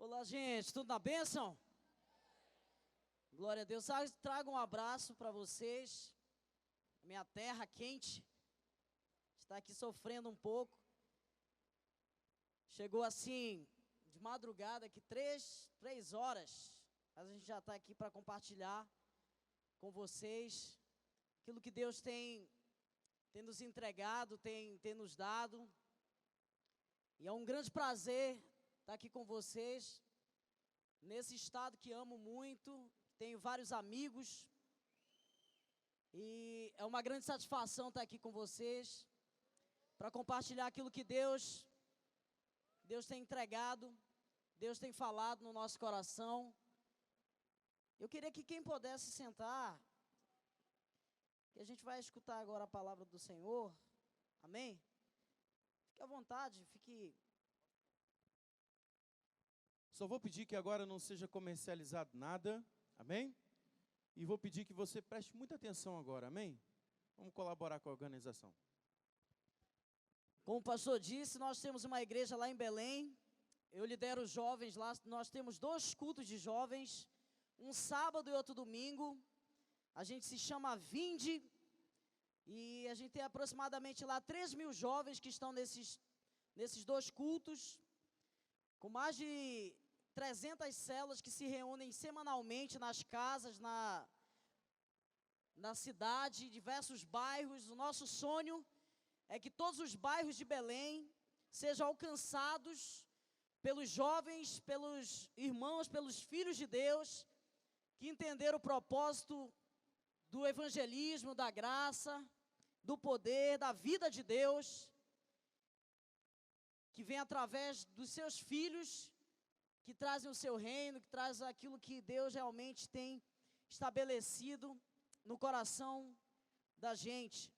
Olá, gente, tudo na bênção? Glória a Deus. Trago um abraço para vocês. Minha terra quente está aqui sofrendo um pouco. Chegou assim, de madrugada, aqui, três horas. Mas a gente já está aqui para compartilhar com vocês aquilo que Deus tem nos entregado, tem nos dado. E é um grande prazer estar aqui com vocês, nesse estado que amo muito, tenho vários amigos, e é uma grande satisfação estar aqui com vocês, para compartilhar aquilo que Deus tem entregado, Deus tem falado no nosso coração. Eu queria que quem pudesse sentar, que a gente vai escutar agora a palavra do Senhor, amém? Fique à vontade, fique... Só vou pedir que agora não seja comercializado nada, amém? E vou pedir que você preste muita atenção agora, amém? Vamos colaborar com a organização. Como o pastor disse, nós temos uma igreja lá em Belém, eu lidero os jovens lá, nós temos 2 cultos de jovens, um sábado e outro domingo, a gente se chama Vinde, e a gente tem aproximadamente lá 3.000 jovens que estão nesses 2 cultos, com mais de 300 células que se reúnem semanalmente nas casas, na cidade, diversos bairros. O nosso sonho é que todos os bairros de Belém sejam alcançados pelos jovens, pelos irmãos, pelos filhos de Deus, que entenderam o propósito do evangelismo, da graça, do poder, da vida de Deus, que vem através dos seus filhos, que trazem o seu reino, que traz aquilo que Deus realmente tem estabelecido no coração da gente.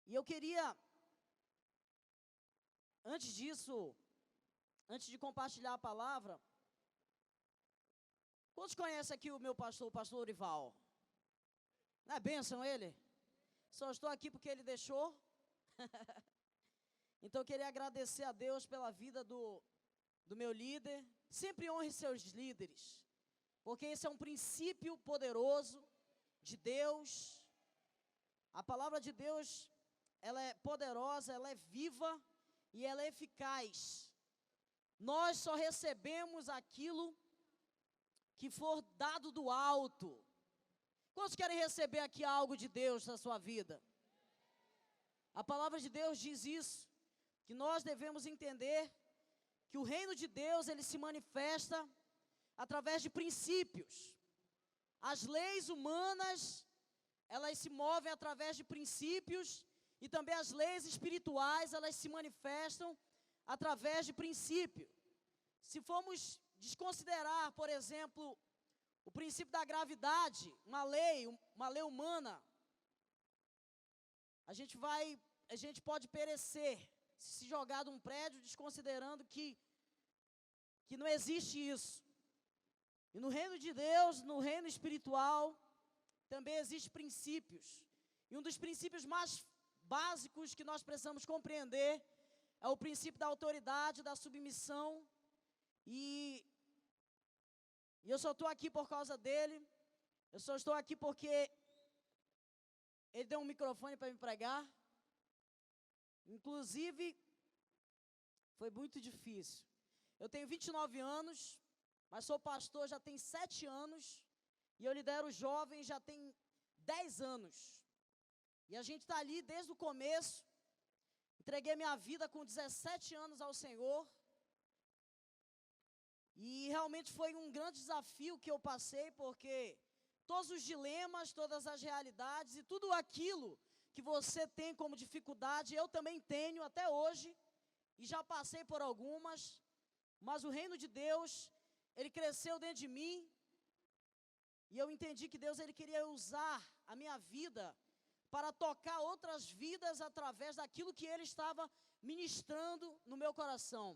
E eu queria, antes de compartilhar a palavra, quantos conhecem aqui o meu pastor, o pastor Orival? Não é bênção ele? Só estou aqui porque ele deixou. Então eu queria agradecer a Deus pela vida do meu líder. Sempre honre seus líderes, porque esse é um princípio poderoso de Deus. A palavra de Deus, ela é poderosa, ela é viva e ela é eficaz. Nós só recebemos aquilo que for dado do alto. Quantos querem receber aqui algo de Deus na sua vida? A palavra de Deus diz isso, que nós devemos entender que o reino de Deus, ele se manifesta através de princípios. As leis humanas, elas se movem através de princípios, e também as leis espirituais, elas se manifestam através de princípio. Se formos desconsiderar, por exemplo, o princípio da gravidade, uma lei humana, a gente pode perecer, se jogar de um prédio, desconsiderando que não existe isso. E no reino de Deus, no reino espiritual, também existem princípios. E um dos princípios mais básicos que nós precisamos compreender é o princípio da autoridade, da submissão. E eu só estou aqui por causa dele. Eu só estou aqui porque ele deu um microfone para me pregar. Inclusive, foi muito difícil. Eu tenho 29 anos, mas sou pastor já tem 7 anos, e eu lidero jovens já tem 10 anos. E a gente está ali desde o começo. Entreguei minha vida com 17 anos ao Senhor. E realmente foi um grande desafio que eu passei, porque todos os dilemas, todas as realidades e tudo aquilo que você tem como dificuldade, eu também tenho até hoje, e já passei por algumas, mas o reino de Deus, ele cresceu dentro de mim, e eu entendi que Deus, ele queria usar a minha vida para tocar outras vidas através daquilo que ele estava ministrando no meu coração.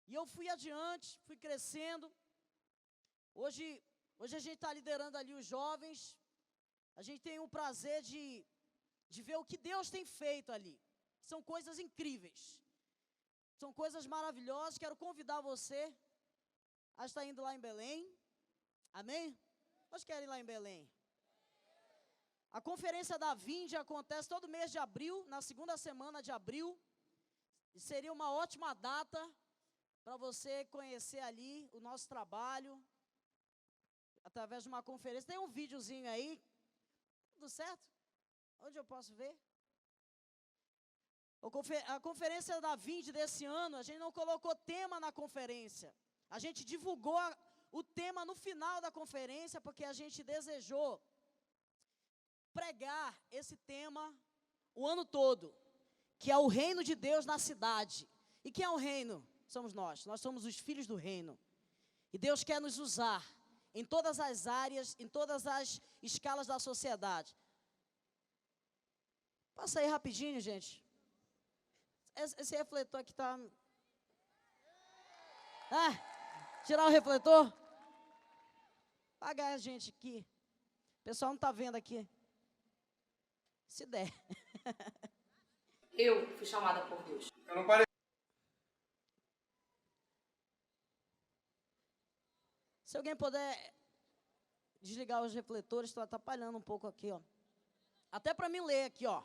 E eu fui adiante, fui crescendo. Hoje a gente está liderando ali os jovens. A gente tem o prazer de ver o que Deus tem feito ali. São coisas incríveis. São coisas maravilhosas. Quero convidar você está indo lá em Belém. Amém? Nós querem ir lá em Belém. A conferência da Vinde acontece todo mês de abril, na segunda semana de abril. E seria uma ótima data para você conhecer ali o nosso trabalho, através de uma conferência. Tem um videozinho aí. Tudo certo? Onde eu posso ver? A conferência da Vinde desse ano, a gente não colocou tema na conferência. A gente divulgou o tema no final da conferência, porque a gente desejou pregar esse tema o ano todo, que é o reino de Deus na cidade. E quem é o reino? Somos nós. Nós somos os filhos do reino. E Deus quer nos usar em todas as áreas, em todas as escalas da sociedade. Passa aí rapidinho, gente. Esse refletor aqui está... tirar o refletor. Pagar a gente aqui. O pessoal não está vendo aqui. Se der. Eu fui chamada por Deus. Eu não parei. Se alguém puder desligar os refletores, está atrapalhando um pouco aqui, ó. Até para mim ler aqui, ó.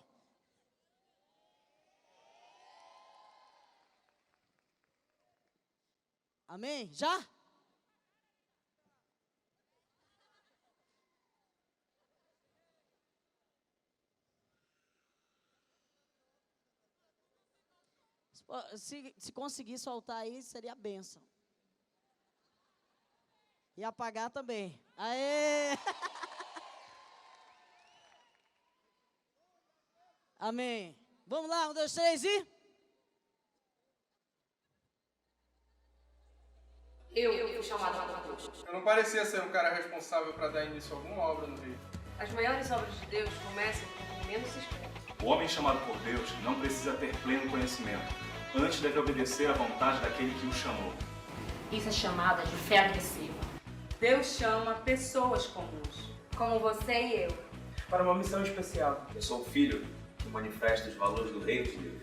Amém? Já? Se conseguir soltar aí, seria a bênção. E apagar também. Aê! Amém. Vamos lá, 1, 2, 3 e... Eu fui chamada por Deus. Eu não parecia ser o cara responsável para dar início a alguma obra no Rio. As maiores obras de Deus começam com quem menos se espera. O homem chamado por Deus não precisa ter pleno conhecimento. Antes deve obedecer à vontade daquele que o chamou. Isso é chamada de fé agressiva. Deus chama pessoas comuns, como você e eu, Para uma missão especial. Eu sou o filho que manifesta os valores do reino de Deus.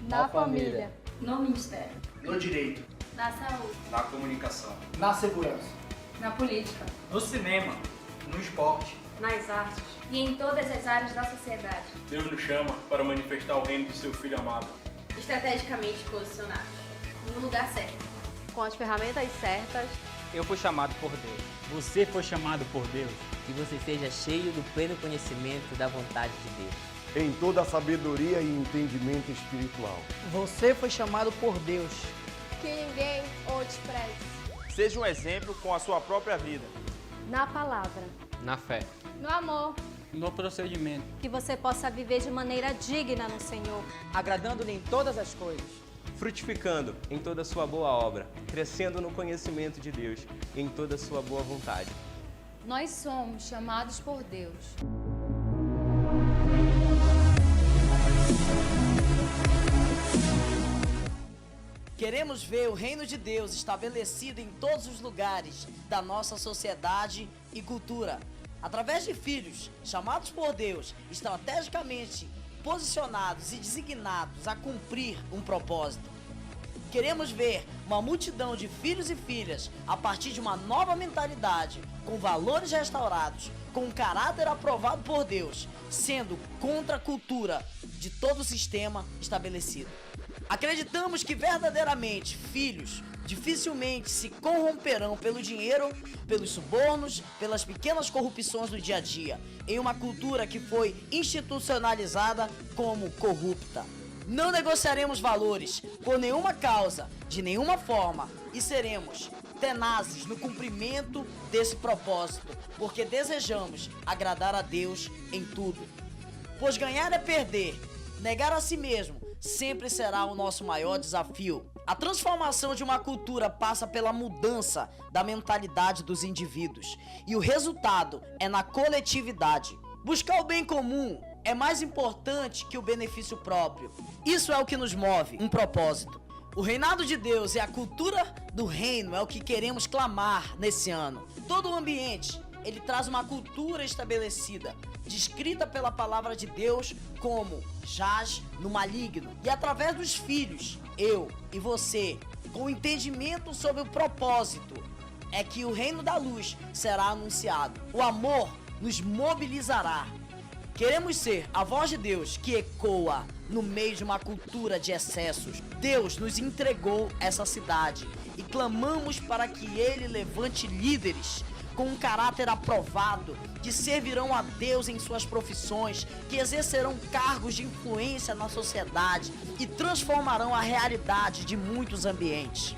Na família, no ministério, No direito. na saúde, Na comunicação. Na segurança. na política, No cinema. No esporte. nas artes. e em todas as áreas da sociedade, Deus nos chama para manifestar o reino de seu Filho amado. estrategicamente posicionados, no lugar certo. Com as ferramentas certas. Eu fui chamado por Deus. Você foi chamado por Deus. Que você seja cheio do pleno conhecimento da vontade de Deus. Em toda a sabedoria e entendimento espiritual. Você foi chamado por Deus. Que ninguém o despreze. Seja um exemplo com a sua própria vida. Na palavra, Na fé. no amor, No procedimento. que você possa viver de maneira digna no Senhor. Agradando-lhe em todas as coisas. Frutificando em toda a sua boa obra. Crescendo no conhecimento de Deus e em toda a sua boa vontade. Nós somos chamados por Deus. Queremos ver o reino de Deus estabelecido em todos os lugares da nossa sociedade e cultura, através de filhos chamados por Deus, estrategicamente posicionados e designados a cumprir um propósito. Queremos ver uma multidão de filhos e filhas a partir de uma nova mentalidade, com valores restaurados, com um caráter aprovado por Deus, sendo contra a cultura de todo o sistema estabelecido. Acreditamos que verdadeiramente filhos dificilmente se corromperão pelo dinheiro, pelos subornos, pelas pequenas corrupções do dia a dia, em uma cultura que foi institucionalizada como corrupta. Não negociaremos valores por nenhuma causa, de nenhuma forma, e seremos tenazes no cumprimento desse propósito, porque desejamos agradar a Deus em tudo. Pois ganhar é perder, negar a si mesmo sempre será o nosso maior desafio. A transformação de uma cultura passa pela mudança da mentalidade dos indivíduos, e o resultado é na coletividade. Buscar o bem comum é mais importante que o benefício próprio. Isso é o que nos move, um propósito. O reinado de Deus e a cultura do reino é o que queremos clamar nesse ano. Todo o ambiente, ele traz uma cultura estabelecida, descrita pela palavra de Deus como jaz no maligno. E através dos filhos, eu e você, com entendimento sobre o propósito, é que o reino da luz será anunciado. O amor nos mobilizará. Queremos ser a voz de Deus que ecoa no meio de uma cultura de excessos. Deus nos entregou essa cidade e clamamos para que Ele levante líderes com um caráter aprovado, que servirão a Deus em suas profissões, que exercerão cargos de influência na sociedade e transformarão a realidade de muitos ambientes.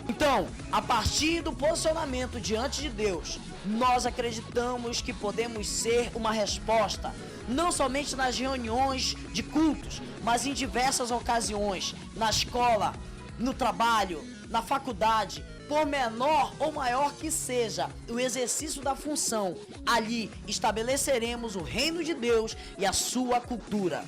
Então, a partir do posicionamento diante de Deus, nós acreditamos que podemos ser uma resposta, não somente nas reuniões de cultos, mas em diversas ocasiões, na escola, no trabalho, na faculdade, por menor ou maior que seja o exercício da função, ali estabeleceremos o reino de Deus e a sua cultura.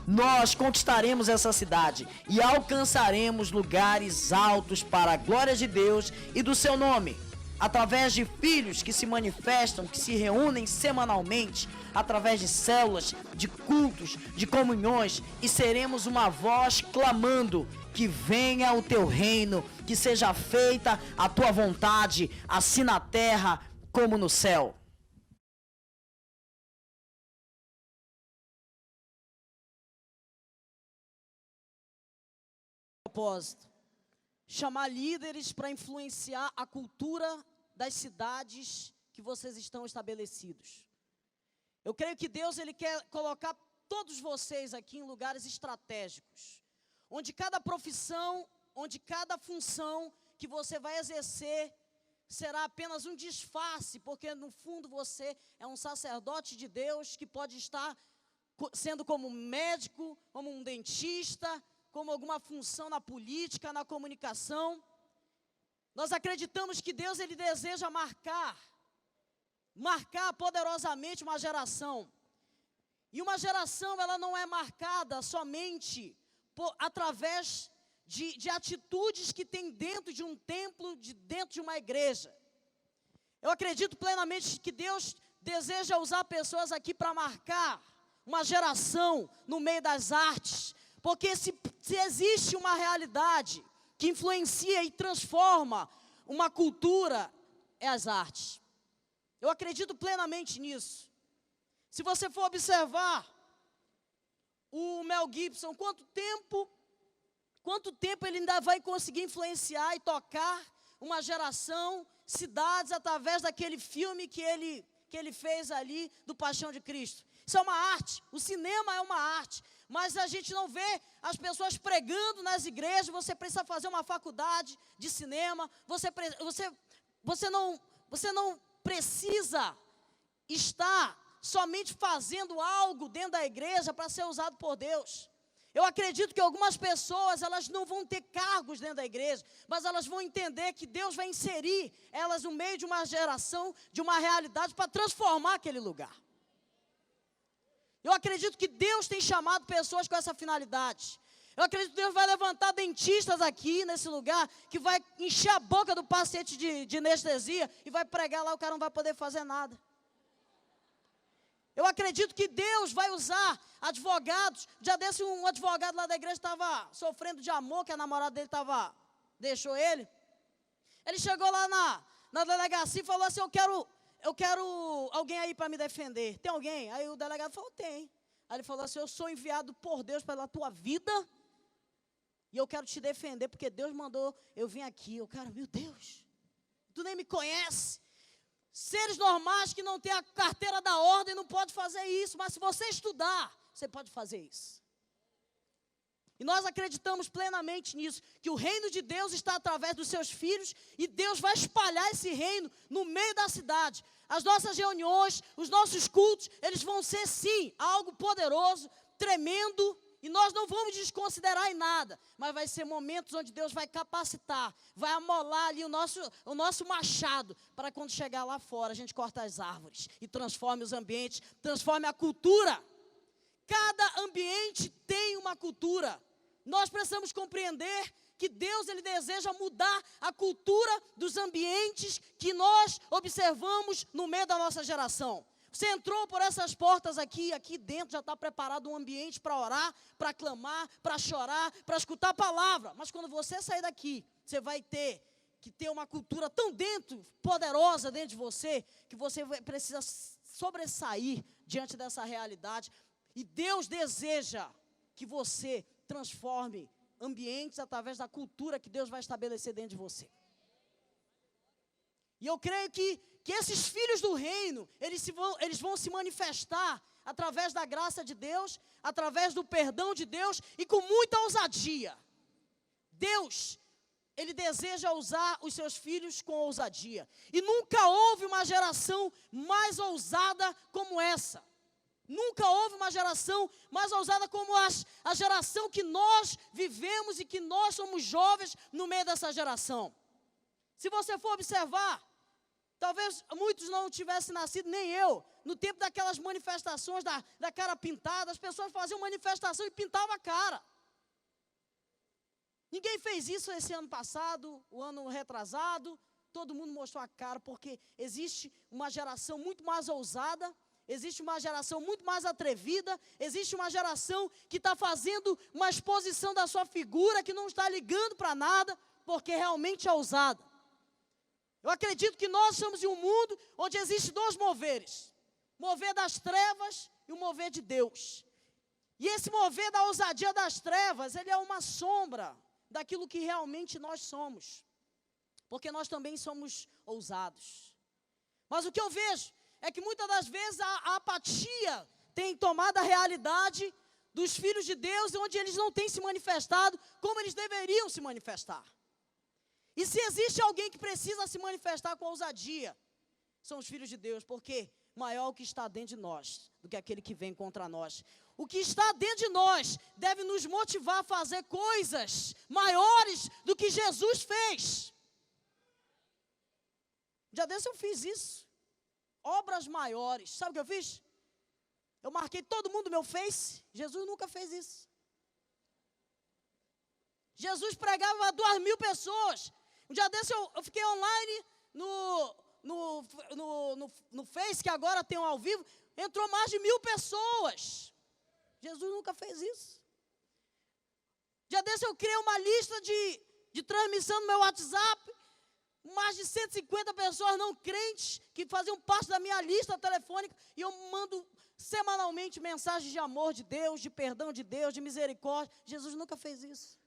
Nós conquistaremos essa cidade e alcançaremos lugares altos para a glória de Deus e do seu nome, através de filhos que se manifestam, que se reúnem semanalmente, através de células, de cultos, de comunhões, e seremos uma voz clamando: que venha o teu reino, que seja feita a tua vontade, assim na terra como no céu. Propósito: chamar líderes para influenciar a cultura das cidades que vocês estão estabelecidos. Eu creio que Deus ele quer colocar todos vocês aqui em lugares estratégicos, onde cada profissão, onde cada função que você vai exercer será apenas um disfarce, porque no fundo você é um sacerdote de Deus que pode estar sendo como médico, como um dentista, como alguma função na política, na comunicação. Nós acreditamos que Deus ele deseja marcar poderosamente uma geração. E uma geração ela não é marcada somente através de atitudes que tem dentro de um templo, dentro de uma igreja. Eu acredito plenamente que Deus deseja usar pessoas aqui para marcar uma geração no meio das artes, porque se existe uma realidade que influencia e transforma uma cultura, é as artes. Eu acredito plenamente nisso. Se você for observar o Mel Gibson, quanto tempo ele ainda vai conseguir influenciar e tocar uma geração, cidades, através daquele filme que ele fez ali do Paixão de Cristo. Isso é uma arte, o cinema é uma arte, mas a gente não vê as pessoas pregando nas igrejas. Você precisa fazer uma faculdade de cinema, você não precisa estar somente fazendo algo dentro da igreja para ser usado por Deus. Eu acredito que algumas pessoas, elas não vão ter cargos dentro da igreja, mas elas vão entender que Deus vai inserir elas no meio de uma geração, de uma realidade, para transformar aquele lugar. Eu acredito que Deus tem chamado pessoas com essa finalidade. Eu acredito que Deus vai levantar dentistas aqui nesse lugar, que vai encher a boca do paciente de anestesia e vai pregar lá, o cara não vai poder fazer nada. Eu acredito que Deus vai usar advogados. Já desse um advogado lá da igreja estava sofrendo de amor, que a namorada dele deixou ele. Ele chegou lá na delegacia e falou assim: eu quero alguém aí para me defender. Tem alguém? Aí o delegado falou: tem. Aí ele falou assim: eu sou enviado por Deus pela tua vida e eu quero te defender, porque Deus mandou eu vir aqui. O cara, meu Deus, tu nem me conhece. Seres normais que não têm a carteira da ordem não podem fazer isso, mas se você estudar, você pode fazer isso. E nós acreditamos plenamente nisso, que o reino de Deus está através dos seus filhos e Deus vai espalhar esse reino no meio da cidade. As nossas reuniões, os nossos cultos, eles vão ser sim algo poderoso, tremendo, e nós não vamos desconsiderar em nada, mas vai ser momentos onde Deus vai capacitar, vai amolar ali o nosso machado, para quando chegar lá fora, a gente corta as árvores e transforme os ambientes, transforme a cultura. Cada ambiente tem uma cultura. Nós precisamos compreender que Deus ele deseja mudar a cultura dos ambientes que nós observamos no meio da nossa geração. Você entrou por essas portas aqui dentro já está preparado um ambiente para orar, para clamar, para chorar, para escutar a palavra. Mas quando você sair daqui, você vai ter que ter uma cultura tão poderosa dentro de você, que você precisa sobressair diante dessa realidade. E Deus deseja que você transforme ambientes através da cultura que Deus vai estabelecer dentro de você. E eu creio que esses filhos do reino, eles vão se manifestar através da graça de Deus, através do perdão de Deus e com muita ousadia. Deus, Ele deseja usar os seus filhos com ousadia. E nunca houve uma geração mais ousada como essa. Nunca houve uma geração mais ousada como a geração que nós vivemos e que nós somos jovens no meio dessa geração. Se você for observar, talvez muitos não tivessem nascido, nem eu, no tempo daquelas manifestações da cara pintada. As pessoas faziam manifestação e pintavam a cara. Ninguém fez isso esse ano passado, o ano retrasado. Todo mundo mostrou a cara, porque existe uma geração muito mais ousada, existe uma geração muito mais atrevida, existe uma geração que está fazendo uma exposição da sua figura, que não está ligando para nada, porque realmente é ousada. Eu acredito que nós estamos em um mundo onde existem dois moveres. Mover das trevas e o mover de Deus. E esse mover da ousadia das trevas, ele é uma sombra daquilo que realmente nós somos. Porque nós também somos ousados. Mas o que eu vejo é que muitas das vezes a apatia tem tomado a realidade dos filhos de Deus, onde eles não têm se manifestado como eles deveriam se manifestar. E se existe alguém que precisa se manifestar com ousadia, são os filhos de Deus, porque maior o que está dentro de nós do que aquele que vem contra nós. O que está dentro de nós deve nos motivar a fazer coisas maiores do que Jesus fez. Já desse eu fiz isso. Obras maiores. Sabe o que eu fiz? Eu marquei todo mundo no meu Face. Jesus nunca fez isso. Jesus pregava a 2.000 pessoas. Um dia desse eu fiquei online no Face, que agora tem um ao vivo. Entrou mais de 1.000 pessoas. Jesus nunca fez isso. Um dia desse eu criei uma lista de transmissão no meu WhatsApp. Mais de 150 pessoas não crentes que faziam parte da minha lista telefônica. E eu mando semanalmente mensagens de amor de Deus, de perdão de Deus, de misericórdia. Jesus nunca fez isso.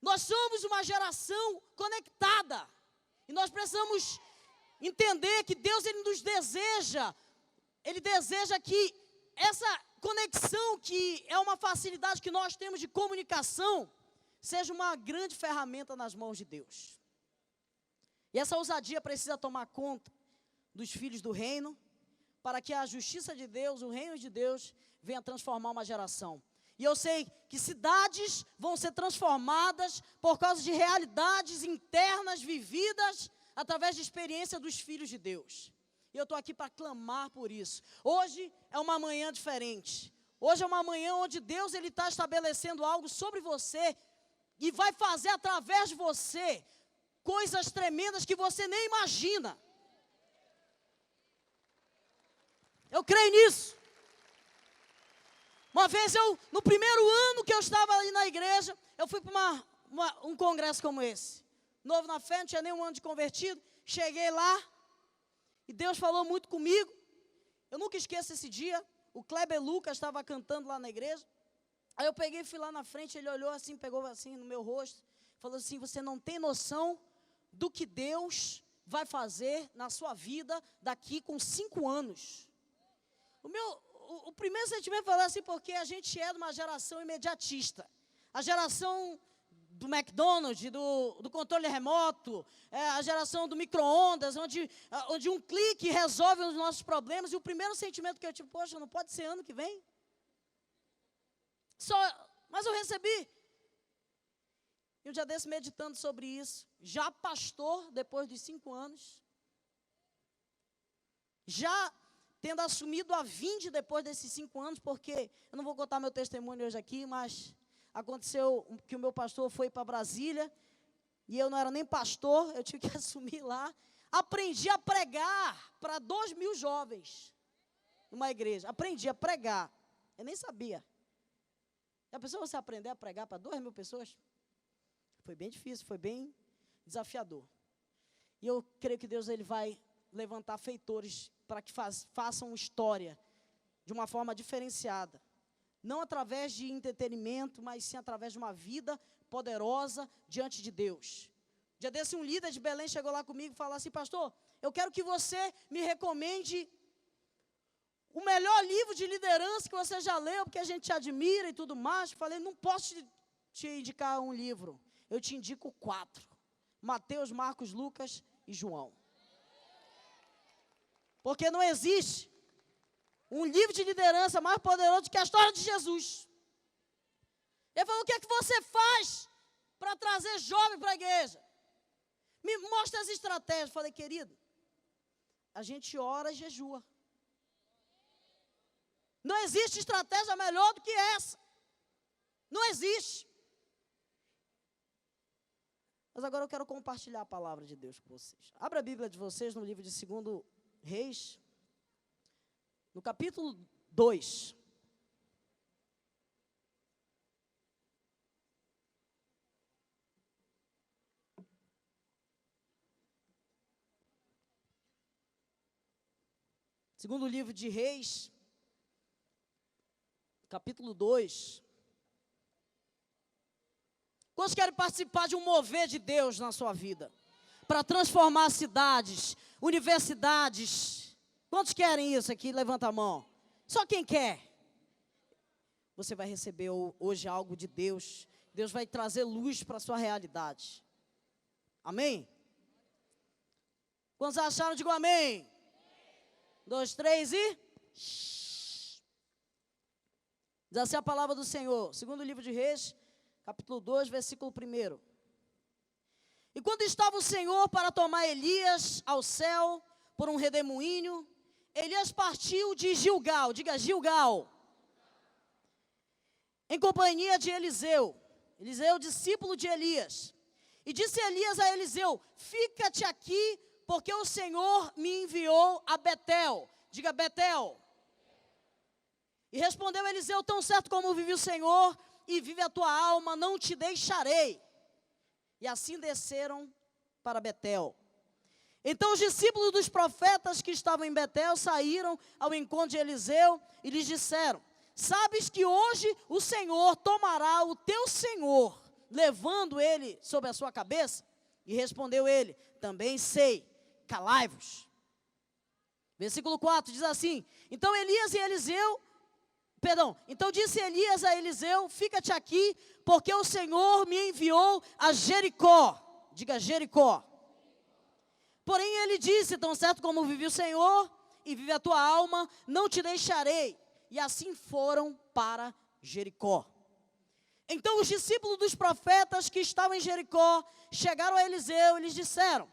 Nós somos uma geração conectada. E nós precisamos entender que Deus, Ele nos deseja. Ele deseja que essa conexão, que é uma facilidade que nós temos de comunicação, seja uma grande ferramenta nas mãos de Deus. E essa ousadia precisa tomar conta dos filhos do reino, para que a justiça de Deus, o reino de Deus, venha transformar uma geração. E eu sei que cidades vão ser transformadas por causa de realidades internas vividas através de experiência dos filhos de Deus. E eu estou aqui para clamar por isso. Hoje é uma manhã diferente. Hoje é uma manhã onde Deus está estabelecendo algo sobre você e vai fazer através de você coisas tremendas que você nem imagina. Eu creio nisso. Uma vez no primeiro ano que eu estava ali na igreja, eu fui para um congresso como esse. Novo na fé, não tinha nem um ano de convertido. Cheguei lá e Deus falou muito comigo. Eu nunca esqueço esse dia. O Kleber Lucas estava cantando lá na igreja. Aí eu peguei e fui lá na frente, ele olhou assim, pegou assim no meu rosto, falou assim: você não tem noção do que Deus vai fazer na sua vida daqui com 5 anos. O primeiro sentimento foi assim, porque a gente é de uma geração imediatista. A geração do McDonald's, do controle remoto, a geração do micro-ondas, onde um clique resolve os nossos problemas. E o primeiro sentimento que eu tive, poxa, não pode ser ano que vem? Mas eu recebi. E um dia desse, meditando sobre isso, já pastor, depois de 5 anos, já tendo assumido a 20 depois desses 5 anos, porque eu não vou contar meu testemunho hoje aqui, mas aconteceu que o meu pastor foi para Brasília, e eu não era nem pastor, eu tive que assumir lá. Aprendi a pregar para 2.000 jovens. numa igreja. Aprendi a pregar. Eu nem sabia. Já pensou você aprender a pregar para 2.000 pessoas? Foi bem difícil, foi bem desafiador. E eu creio que Deus ele vai levantar feitores para que façam história de uma forma diferenciada. Não através de entretenimento, mas sim através de uma vida poderosa diante de Deus. Um dia desse, um líder de Belém chegou lá comigo e falou assim: pastor, eu quero que você me recomende o melhor livro de liderança que você já leu, porque a gente te admira e tudo mais. Eu falei: não posso te indicar um livro, eu te indico 4. Mateus, Marcos, Lucas e João. Porque não existe um livro de liderança mais poderoso do que a história de Jesus. Ele falou: o que é que você faz para trazer jovem para a igreja? Me mostra as estratégias. Eu falei: querido, a gente ora e jejua. Não existe estratégia melhor do que essa. Não existe. Mas agora eu quero compartilhar a palavra de Deus com vocês. Abra a Bíblia de vocês no livro de 2 Reis, no capítulo 2. Segundo livro de Reis, capítulo 2. Quantos querem participar de um mover de Deus na sua vida? Para transformar cidades, universidades. Quantos querem isso aqui? Levanta a mão. Só quem quer. Você vai receber hoje algo de Deus. Deus vai trazer luz para a sua realidade. Amém? Quantos acharam? Digam amém. 2, 3 e... Diz assim a palavra do Senhor. Segundo livro de Reis, capítulo 2, versículo 1. E quando estava o Senhor para tomar Elias ao céu por um redemoinho, Elias partiu de Gilgal, diga Gilgal, em companhia de Eliseu. Eliseu, discípulo de Elias. E disse Elias a Eliseu: fica-te aqui, porque o Senhor me enviou a Betel. Diga Betel. E respondeu Eliseu: tão certo como vive o Senhor e vive a tua alma, não te deixarei. E assim desceram para Betel. Então os discípulos dos profetas que estavam em Betel saíram ao encontro de Eliseu e lhes disseram: sabes que hoje o Senhor tomará o teu senhor, levando ele sobre a sua cabeça? E respondeu ele: também sei, calai-vos. Versículo 4 diz assim: então disse Elias a Eliseu: fica-te aqui, porque o Senhor me enviou a Jericó. Diga Jericó. Porém ele disse: tão certo como vive o Senhor e vive a tua alma, não te deixarei. E assim foram para Jericó. Então os discípulos dos profetas que estavam em Jericó chegaram a Eliseu e lhes disseram: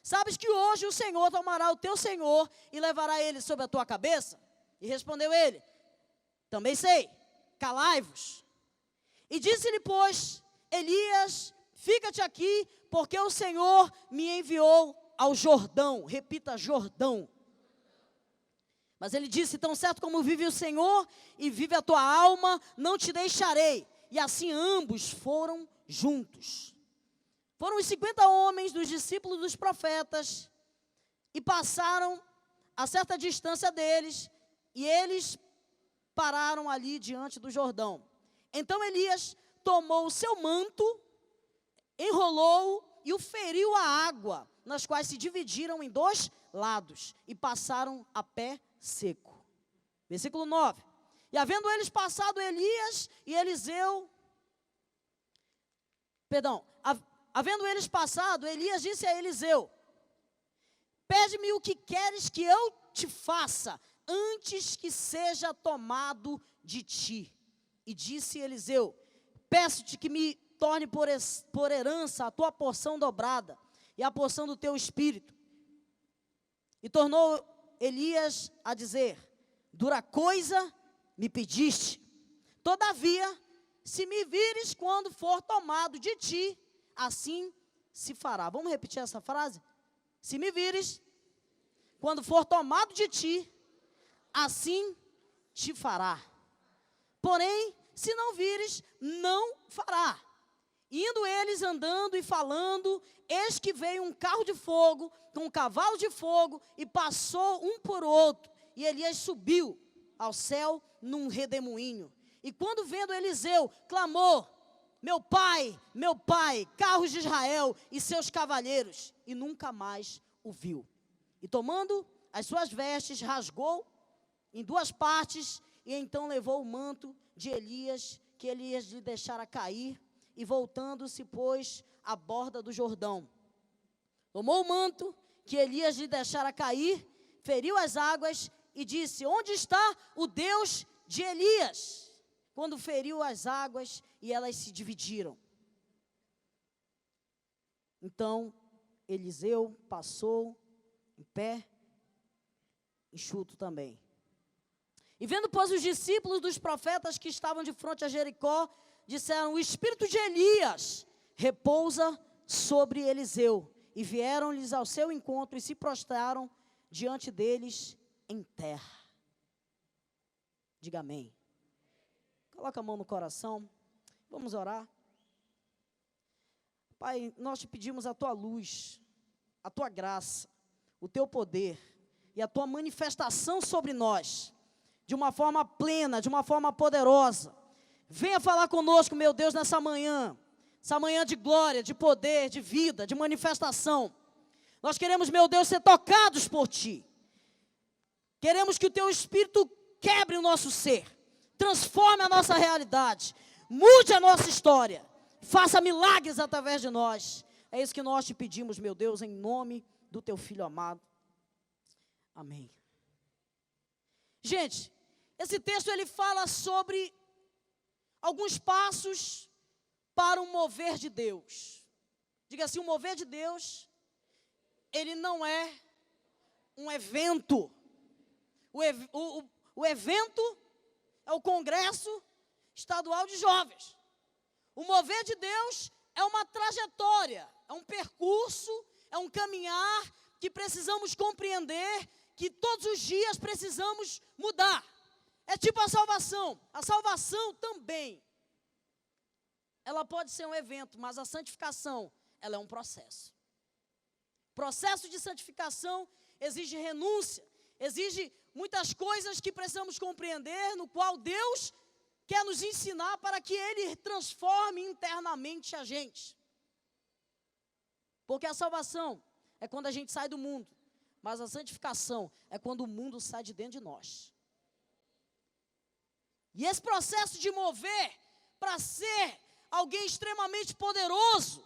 sabes que hoje o Senhor tomará o teu senhor e levará ele sobre a tua cabeça? E respondeu ele: também sei, calai-vos. E disse-lhe, pois, Elias: fica-te aqui, porque o Senhor me enviou ao Jordão. Repita, Jordão. Mas ele disse: tão certo como vive o Senhor e vive a tua alma, não te deixarei. E assim ambos foram juntos. Foram os 50 homens dos discípulos dos profetas e passaram a certa distância deles, e eles pararam ali diante do Jordão. Então Elias tomou o seu manto, enrolou e o feriu a água, nas quais se dividiram em 2 lados e passaram a pé seco. Versículo 9. E havendo eles passado Elias e Eliseu, havendo eles passado, Elias disse a Eliseu: pede-me o que queres que eu te faça, antes que seja tomado de ti. E disse Eliseu: peço-te que me torne por herança a tua porção dobrada e a porção do teu espírito. E tornou Elias a dizer: dura coisa me pediste, todavia, se me vires quando for tomado de ti, assim se fará. Vamos repetir essa frase? Se me vires quando for tomado de ti, assim te fará. Porém, se não vires, não fará. Indo eles andando e falando, eis que veio um carro de fogo, com um cavalo de fogo, e passou um por outro. E Elias subiu ao céu num redemoinho. E quando vendo Eliseu, clamou: meu pai, carros de Israel e seus cavaleiros. E nunca mais o viu. E tomando as suas vestes, rasgou em duas partes, e então levou o manto de Elias, que Elias lhe deixara cair, e voltando-se, pôs à borda do Jordão. Tomou o manto que Elias lhe deixara cair, feriu as águas e disse: onde está o Deus de Elias? Quando feriu as águas e elas se dividiram. Então Eliseu passou em pé, enxuto também. E vendo, pois, os discípulos dos profetas que estavam de frente a Jericó, disseram: o espírito de Elias repousa sobre Eliseu. E vieram-lhes ao seu encontro e se prostraram diante deles em terra. Diga amém. Coloca a mão no coração. Vamos orar. Pai, nós te pedimos a tua luz, a tua graça, o teu poder e a tua manifestação sobre nós, de uma forma plena, de uma forma poderosa. Venha falar conosco, meu Deus, nessa manhã de glória, de poder, de vida, de manifestação. Nós queremos, meu Deus, ser tocados por ti. Queremos que o teu Espírito quebre o nosso ser, transforme a nossa realidade, mude a nossa história, faça milagres através de nós. É isso que nós te pedimos, meu Deus, em nome do teu Filho amado. Amém. Gente, esse texto ele fala sobre alguns passos para um mover de Deus. Diga assim: o mover de Deus, ele não é um evento. O evento é o Congresso Estadual de Jovens. O mover de Deus é uma trajetória, é um percurso, é um caminhar que precisamos compreender, que todos os dias precisamos mudar. É tipo a salvação. A salvação também, ela pode ser um evento, mas a santificação, ela é um processo. Processo de santificação exige renúncia, exige muitas coisas que precisamos compreender, no qual Deus quer nos ensinar para que Ele transforme internamente a gente. Porque a salvação é quando a gente sai do mundo, mas a santificação é quando o mundo sai de dentro de nós. E esse processo de mover para ser alguém extremamente poderoso,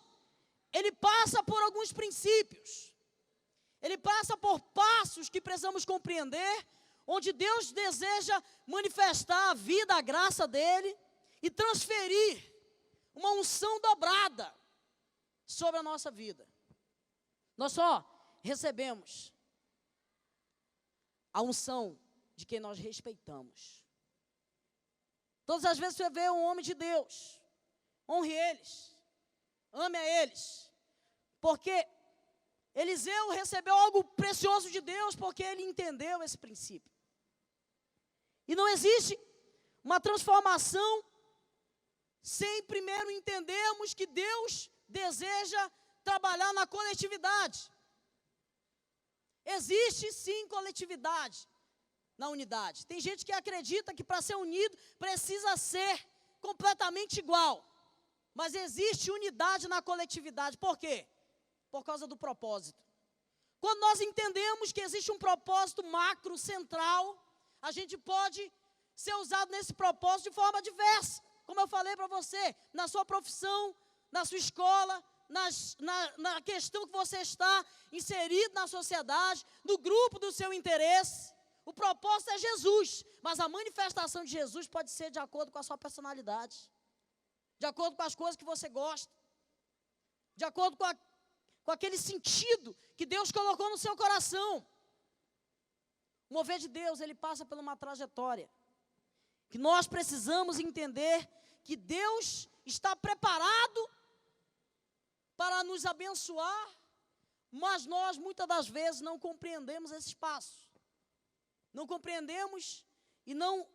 ele passa por alguns princípios. Ele passa por passos que precisamos compreender, onde Deus deseja manifestar a vida, a graça dele e transferir uma unção dobrada sobre a nossa vida. Nós só recebemos a unção de quem nós respeitamos. Todas as vezes você vê um homem de Deus, honre eles, ame a eles, porque Eliseu recebeu algo precioso de Deus, porque ele entendeu esse princípio. E não existe uma transformação sem primeiro entendermos que Deus deseja trabalhar na coletividade. Existe sim coletividade na unidade. Tem gente que acredita que para ser unido precisa ser completamente igual. Mas existe unidade na coletividade. Por quê? Por causa do propósito. Quando nós entendemos que existe um propósito macro, central, a gente pode ser usado nesse propósito de forma diversa. Como eu falei para você, na sua profissão, na sua escola, na questão que você está inserido na sociedade, no grupo do seu interesse. O propósito é Jesus, mas a manifestação de Jesus pode ser de acordo com a sua personalidade, de acordo com as coisas que você gosta, de acordo com aquele sentido que Deus colocou no seu coração. O mover de Deus, ele passa por uma trajetória, que nós precisamos entender que Deus está preparado para nos abençoar, mas nós muitas das vezes não compreendemos esse espaço. não compreendemos e não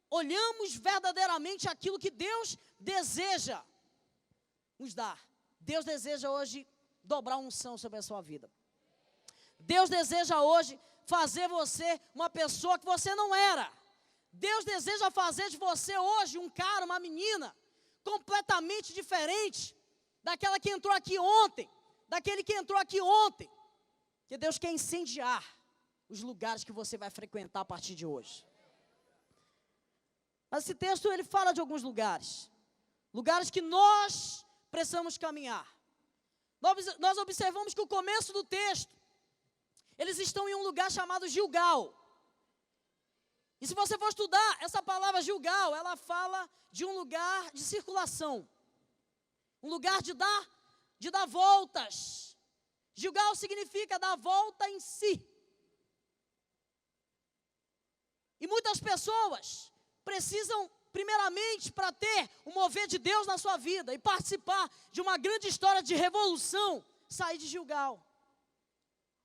olhamos verdadeiramente aquilo que Deus deseja nos dar. Deus deseja hoje dobrar a unção sobre a sua vida. Deus deseja hoje fazer você uma pessoa que você não era. Deus deseja fazer de você hoje um cara, uma menina, completamente diferente daquela que entrou aqui ontem, daquele que entrou aqui ontem. Que Deus quer incendiar os lugares que você vai frequentar a partir de hoje. Mas esse texto, ele fala de alguns lugares. Lugares que nós precisamos caminhar. Nós observamos que o começo do texto, eles estão em um lugar chamado Gilgal. E se você for estudar essa palavra Gilgal, ela fala de um lugar de circulação. Um lugar de dar voltas. Gilgal significa dar volta em si. E muitas pessoas precisam, primeiramente, para ter o mover de Deus na sua vida e participar de uma grande história de revolução, sair de Gilgal.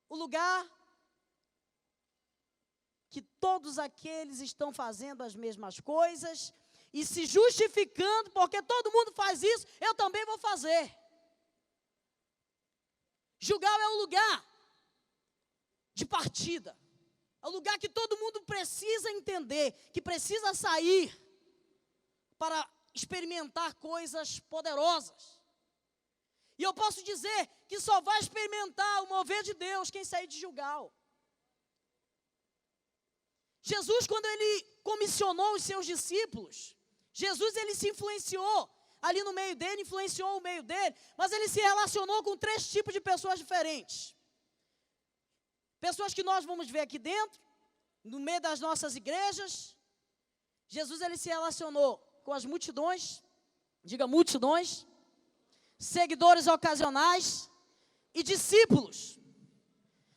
O lugar que todos aqueles estão fazendo as mesmas coisas e se justificando, porque todo mundo faz isso, eu também vou fazer. Gilgal é um lugar de partida. É um lugar que todo mundo precisa entender, que precisa sair para experimentar coisas poderosas. E eu posso dizer que só vai experimentar o mover de Deus quem sair de Gilgal. Jesus, quando ele comissionou os seus discípulos, Jesus, ele se influenciou ali no meio dele, influenciou o meio dele, mas ele se relacionou com 3 tipos de pessoas diferentes. Pessoas que nós vamos ver aqui dentro, no meio das nossas igrejas. Jesus, ele se relacionou com as multidões, diga multidões, seguidores ocasionais e discípulos.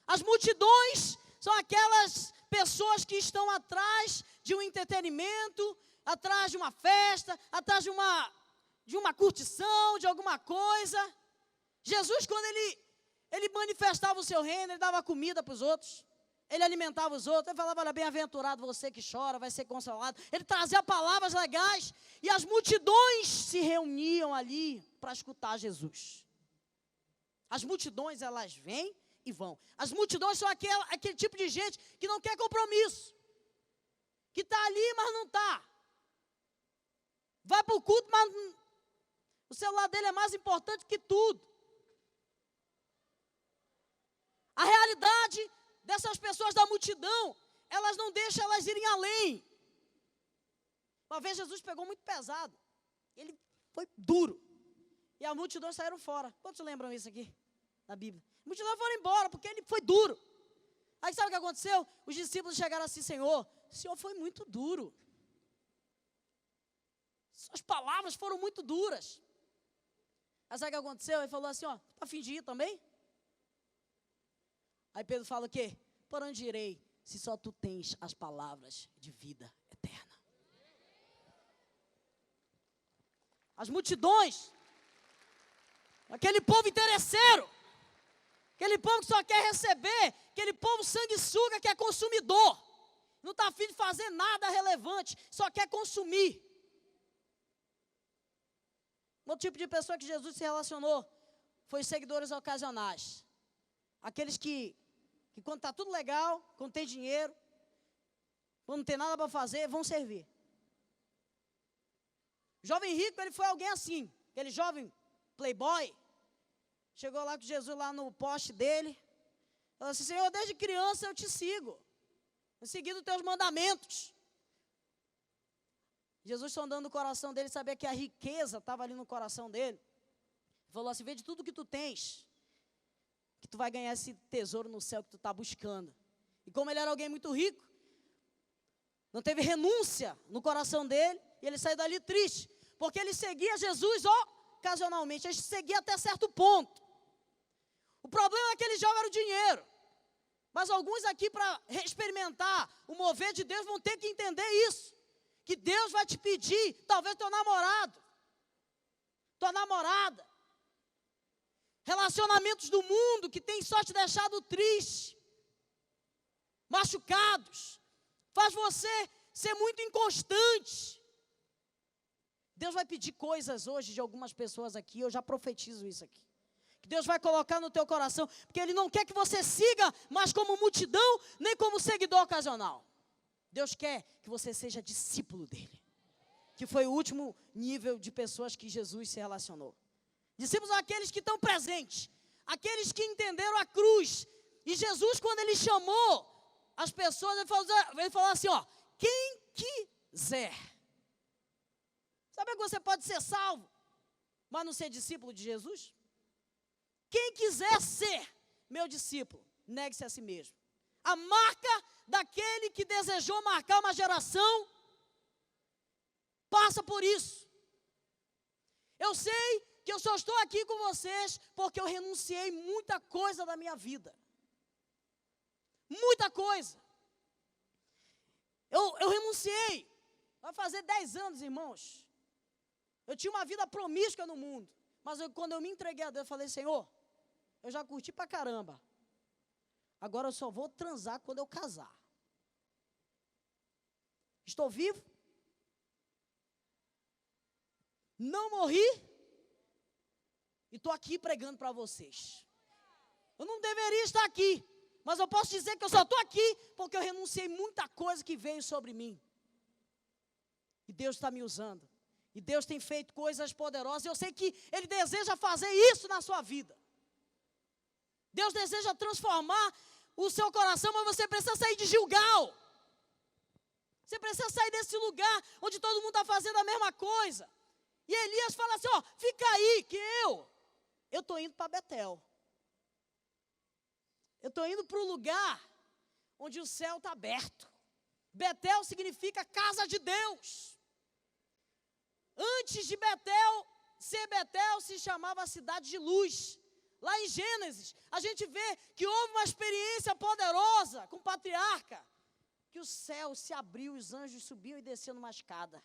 As multidões são aquelas pessoas que estão atrás de um entretenimento, atrás de uma festa, atrás de uma curtição, de alguma coisa. Jesus, quando ele manifestava o seu reino, ele dava comida para os outros, ele alimentava os outros, ele falava, olha, bem-aventurado você que chora, vai ser consolado. Ele trazia palavras legais e as multidões se reuniam ali para escutar Jesus. As multidões, elas vêm e vão. As multidões são aquele tipo de gente que não quer compromisso, que está ali, mas não está. Vai para o culto, mas o celular dele é mais importante que tudo. A realidade dessas pessoas da multidão, elas não deixam elas irem além. Uma vez Jesus pegou muito pesado, ele foi duro, e as multidões saíram fora. Quantos lembram isso aqui na Bíblia? As multidões foram embora, porque ele foi duro. Aí sabe o que aconteceu? Os discípulos chegaram assim, Senhor, o Senhor foi muito duro. Suas palavras foram muito duras. Aí sabe o que aconteceu? Ele falou assim, ó, tá a fim de ir também? Aí Pedro fala o quê? Por onde irei, se só tu tens as palavras de vida eterna? As multidões, aquele povo interesseiro, aquele povo que só quer receber, aquele povo sanguessuga que é consumidor, não está a fim de fazer nada relevante, só quer consumir. Outro tipo de pessoa que Jesus se relacionou foi os seguidores ocasionais. Aqueles que quando está tudo legal, quando tem dinheiro, quando não tem nada para fazer, vão servir. O jovem rico, ele foi alguém assim, aquele jovem playboy, chegou lá com Jesus lá no poste dele, falou assim, Senhor, desde criança eu te sigo, eu segui os teus mandamentos. Jesus sondando o coração dele, sabia que a riqueza estava ali no coração dele. Ele falou assim, vê de tudo que tu tens, que tu vai ganhar esse tesouro no céu que tu está buscando. E como ele era alguém muito rico, não teve renúncia no coração dele, e ele saiu dali triste, porque ele seguia Jesus ocasionalmente, ele seguia até certo ponto. O problema daquele jovem era o dinheiro. Mas alguns aqui, para experimentar o mover de Deus, vão ter que entender isso. Que Deus vai te pedir, talvez teu namorado, tua namorada, relacionamentos do mundo que tem só te deixado triste, machucados, faz você ser muito inconstante. Deus vai pedir coisas hoje de algumas pessoas aqui, eu já profetizo isso aqui. Que Deus vai colocar no teu coração, porque Ele não quer que você siga mais como multidão, nem como seguidor ocasional. Deus quer que você seja discípulo dEle. Que foi o último nível de pessoas que Jesus se relacionou. Discípulos são aqueles que estão presentes, aqueles que entenderam a cruz. E Jesus, quando Ele chamou as pessoas, Ele falou assim, ó, quem quiser. Sabe que você pode ser salvo, mas não ser discípulo de Jesus? Quem quiser ser meu discípulo, negue-se a si mesmo. A marca daquele que desejou marcar uma geração passa por isso. Eu sei que eu só estou aqui com vocês porque eu renunciei muita coisa da minha vida. Muita coisa. Eu renunciei. Vai fazer 10 anos, irmãos. Eu tinha uma vida promíscua no mundo. Mas quando eu me entreguei a Deus, eu falei, Senhor, eu já curti pra caramba. Agora eu só vou transar quando eu casar. Estou vivo. Não morri. E estou aqui pregando para vocês. Eu não deveria estar aqui. Mas eu posso dizer que eu só estou aqui porque eu renunciei muita coisa que veio sobre mim. E Deus está me usando. E Deus tem feito coisas poderosas. Eu sei que Ele deseja fazer isso na sua vida. Deus deseja transformar o seu coração, mas você precisa sair de Gilgal. Você precisa sair desse lugar onde todo mundo está fazendo a mesma coisa. E Elias fala assim, ó, fica aí que eu estou indo para Betel. Eu estou indo para o lugar onde o céu está aberto. Betel significa casa de Deus. Antes de Betel se chamava a cidade de luz. Lá em Gênesis, a gente vê que houve uma experiência poderosa com o patriarca. Que o céu se abriu, os anjos subiam e desciam numa escada.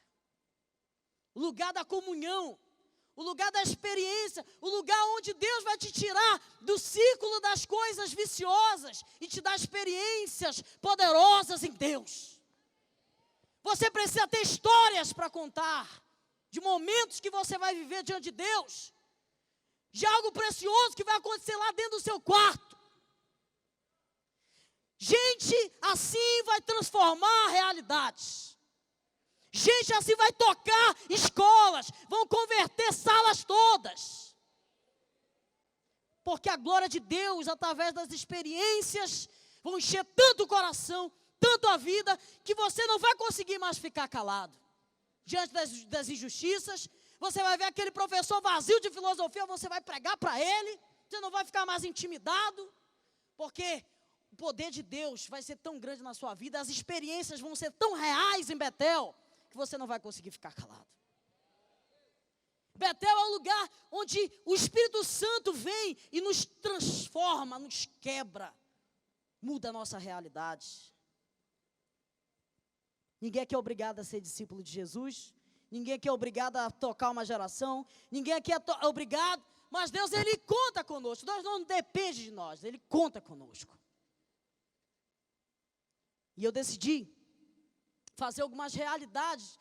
O lugar da comunhão, o lugar da experiência, o lugar onde Deus vai te tirar do círculo das coisas viciosas e te dar experiências poderosas em Deus. Você precisa ter histórias para contar, de momentos que você vai viver diante de Deus, de algo precioso que vai acontecer lá dentro do seu quarto. Gente assim vai transformar realidades. Gente assim vai tocar escolas, vão converter salas todas. Porque a glória de Deus, através das experiências, vão encher tanto o coração, tanto a vida, que você não vai conseguir mais ficar calado. Diante das injustiças, você vai ver aquele professor vazio de filosofia, você vai pregar para ele, você não vai ficar mais intimidado, porque o poder de Deus vai ser tão grande na sua vida, as experiências vão ser tão reais em Betel, que você não vai conseguir ficar calado. Betel é o lugar onde o Espírito Santo vem e nos transforma, nos quebra, muda a nossa realidade. Ninguém aqui é obrigado a ser discípulo de Jesus, ninguém aqui é obrigado a tocar uma geração, ninguém aqui é obrigado, mas Deus, Ele conta conosco, Deus não depende de nós, Ele conta conosco. E eu decidi fazer algumas realidades,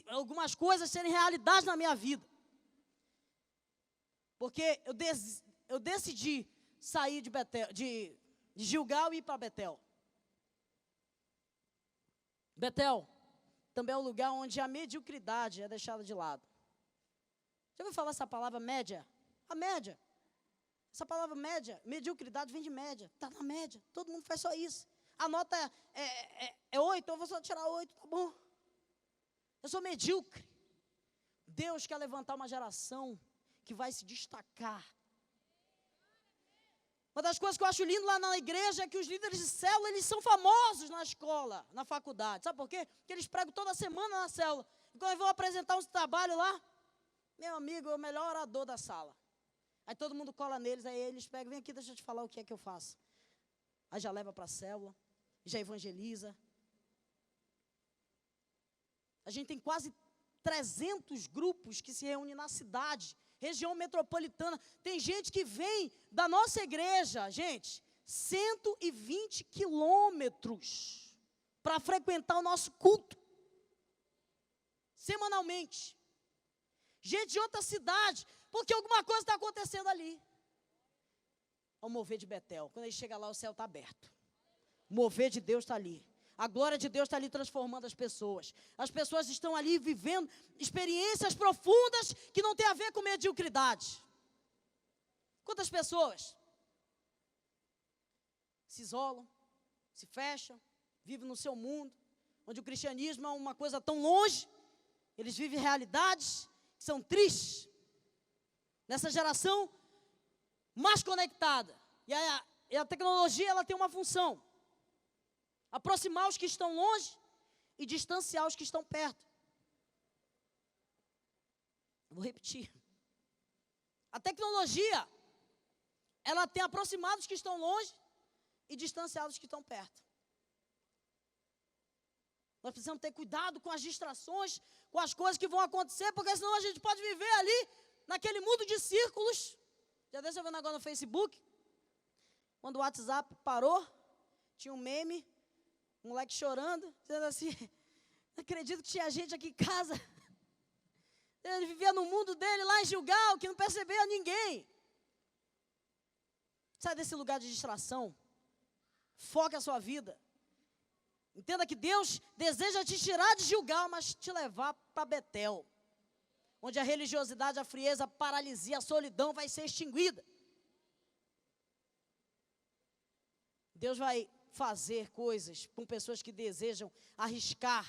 algumas coisas serem realidades na minha vida. Porque eu decidi sair de Betel, de Gilgal e ir para Betel. Betel também é um lugar onde a mediocridade é deixada de lado. Já ouviu falar essa palavra média? A média. Essa palavra média, mediocridade vem de média. Está na média, todo mundo faz só isso. A nota é 8, eu vou só tirar 8, tá bom. Eu sou medíocre. Deus quer levantar uma geração que vai se destacar. Uma das coisas que eu acho lindo lá na igreja é que os líderes de célula, eles são famosos na escola, na faculdade. Sabe por quê? Porque eles pregam toda semana na célula. E quando eu vou apresentar um trabalho lá, meu amigo é o melhor orador da sala. Aí todo mundo cola neles, aí eles pegam, vem aqui, deixa eu te falar o que é que eu faço. Aí já leva para a célula, já evangeliza. A gente tem quase 300 grupos que se reúnem na cidade, região metropolitana. Tem gente que vem da nossa igreja, gente, 120 quilômetros para frequentar o nosso culto, semanalmente. Gente de outra cidade, porque alguma coisa está acontecendo ali. É o mover de Betel. Quando ele chega lá, o céu está aberto. O mover de Deus está ali. A glória de Deus está ali transformando as pessoas. As pessoas estão ali vivendo experiências profundas que não têm a ver com mediocridade. Quantas pessoas se isolam, se fecham, vivem no seu mundo, onde o cristianismo é uma coisa tão longe, eles vivem realidades que são tristes. Nessa geração mais conectada. E a tecnologia, ela tem uma função: aproximar os que estão longe e distanciar os que estão perto. Vou repetir. A tecnologia, ela tem aproximado os que estão longe e distanciado os que estão perto. Nós precisamos ter cuidado com as distrações, com as coisas que vão acontecer, porque senão a gente pode viver ali, naquele mundo de círculos. Já deixa eu ver agora no Facebook, quando o WhatsApp parou, tinha um meme, um moleque chorando, dizendo assim: não acredito que tinha gente aqui em casa. Ele vivia no mundo dele, lá em Gilgal, que não percebia ninguém. Sai desse lugar de distração. Foque a sua vida. Entenda que Deus deseja te tirar de Gilgal, mas te levar para Betel, onde a religiosidade, a frieza, a paralisia, a solidão vai ser extinguida. Deus vai fazer coisas com pessoas que desejam arriscar,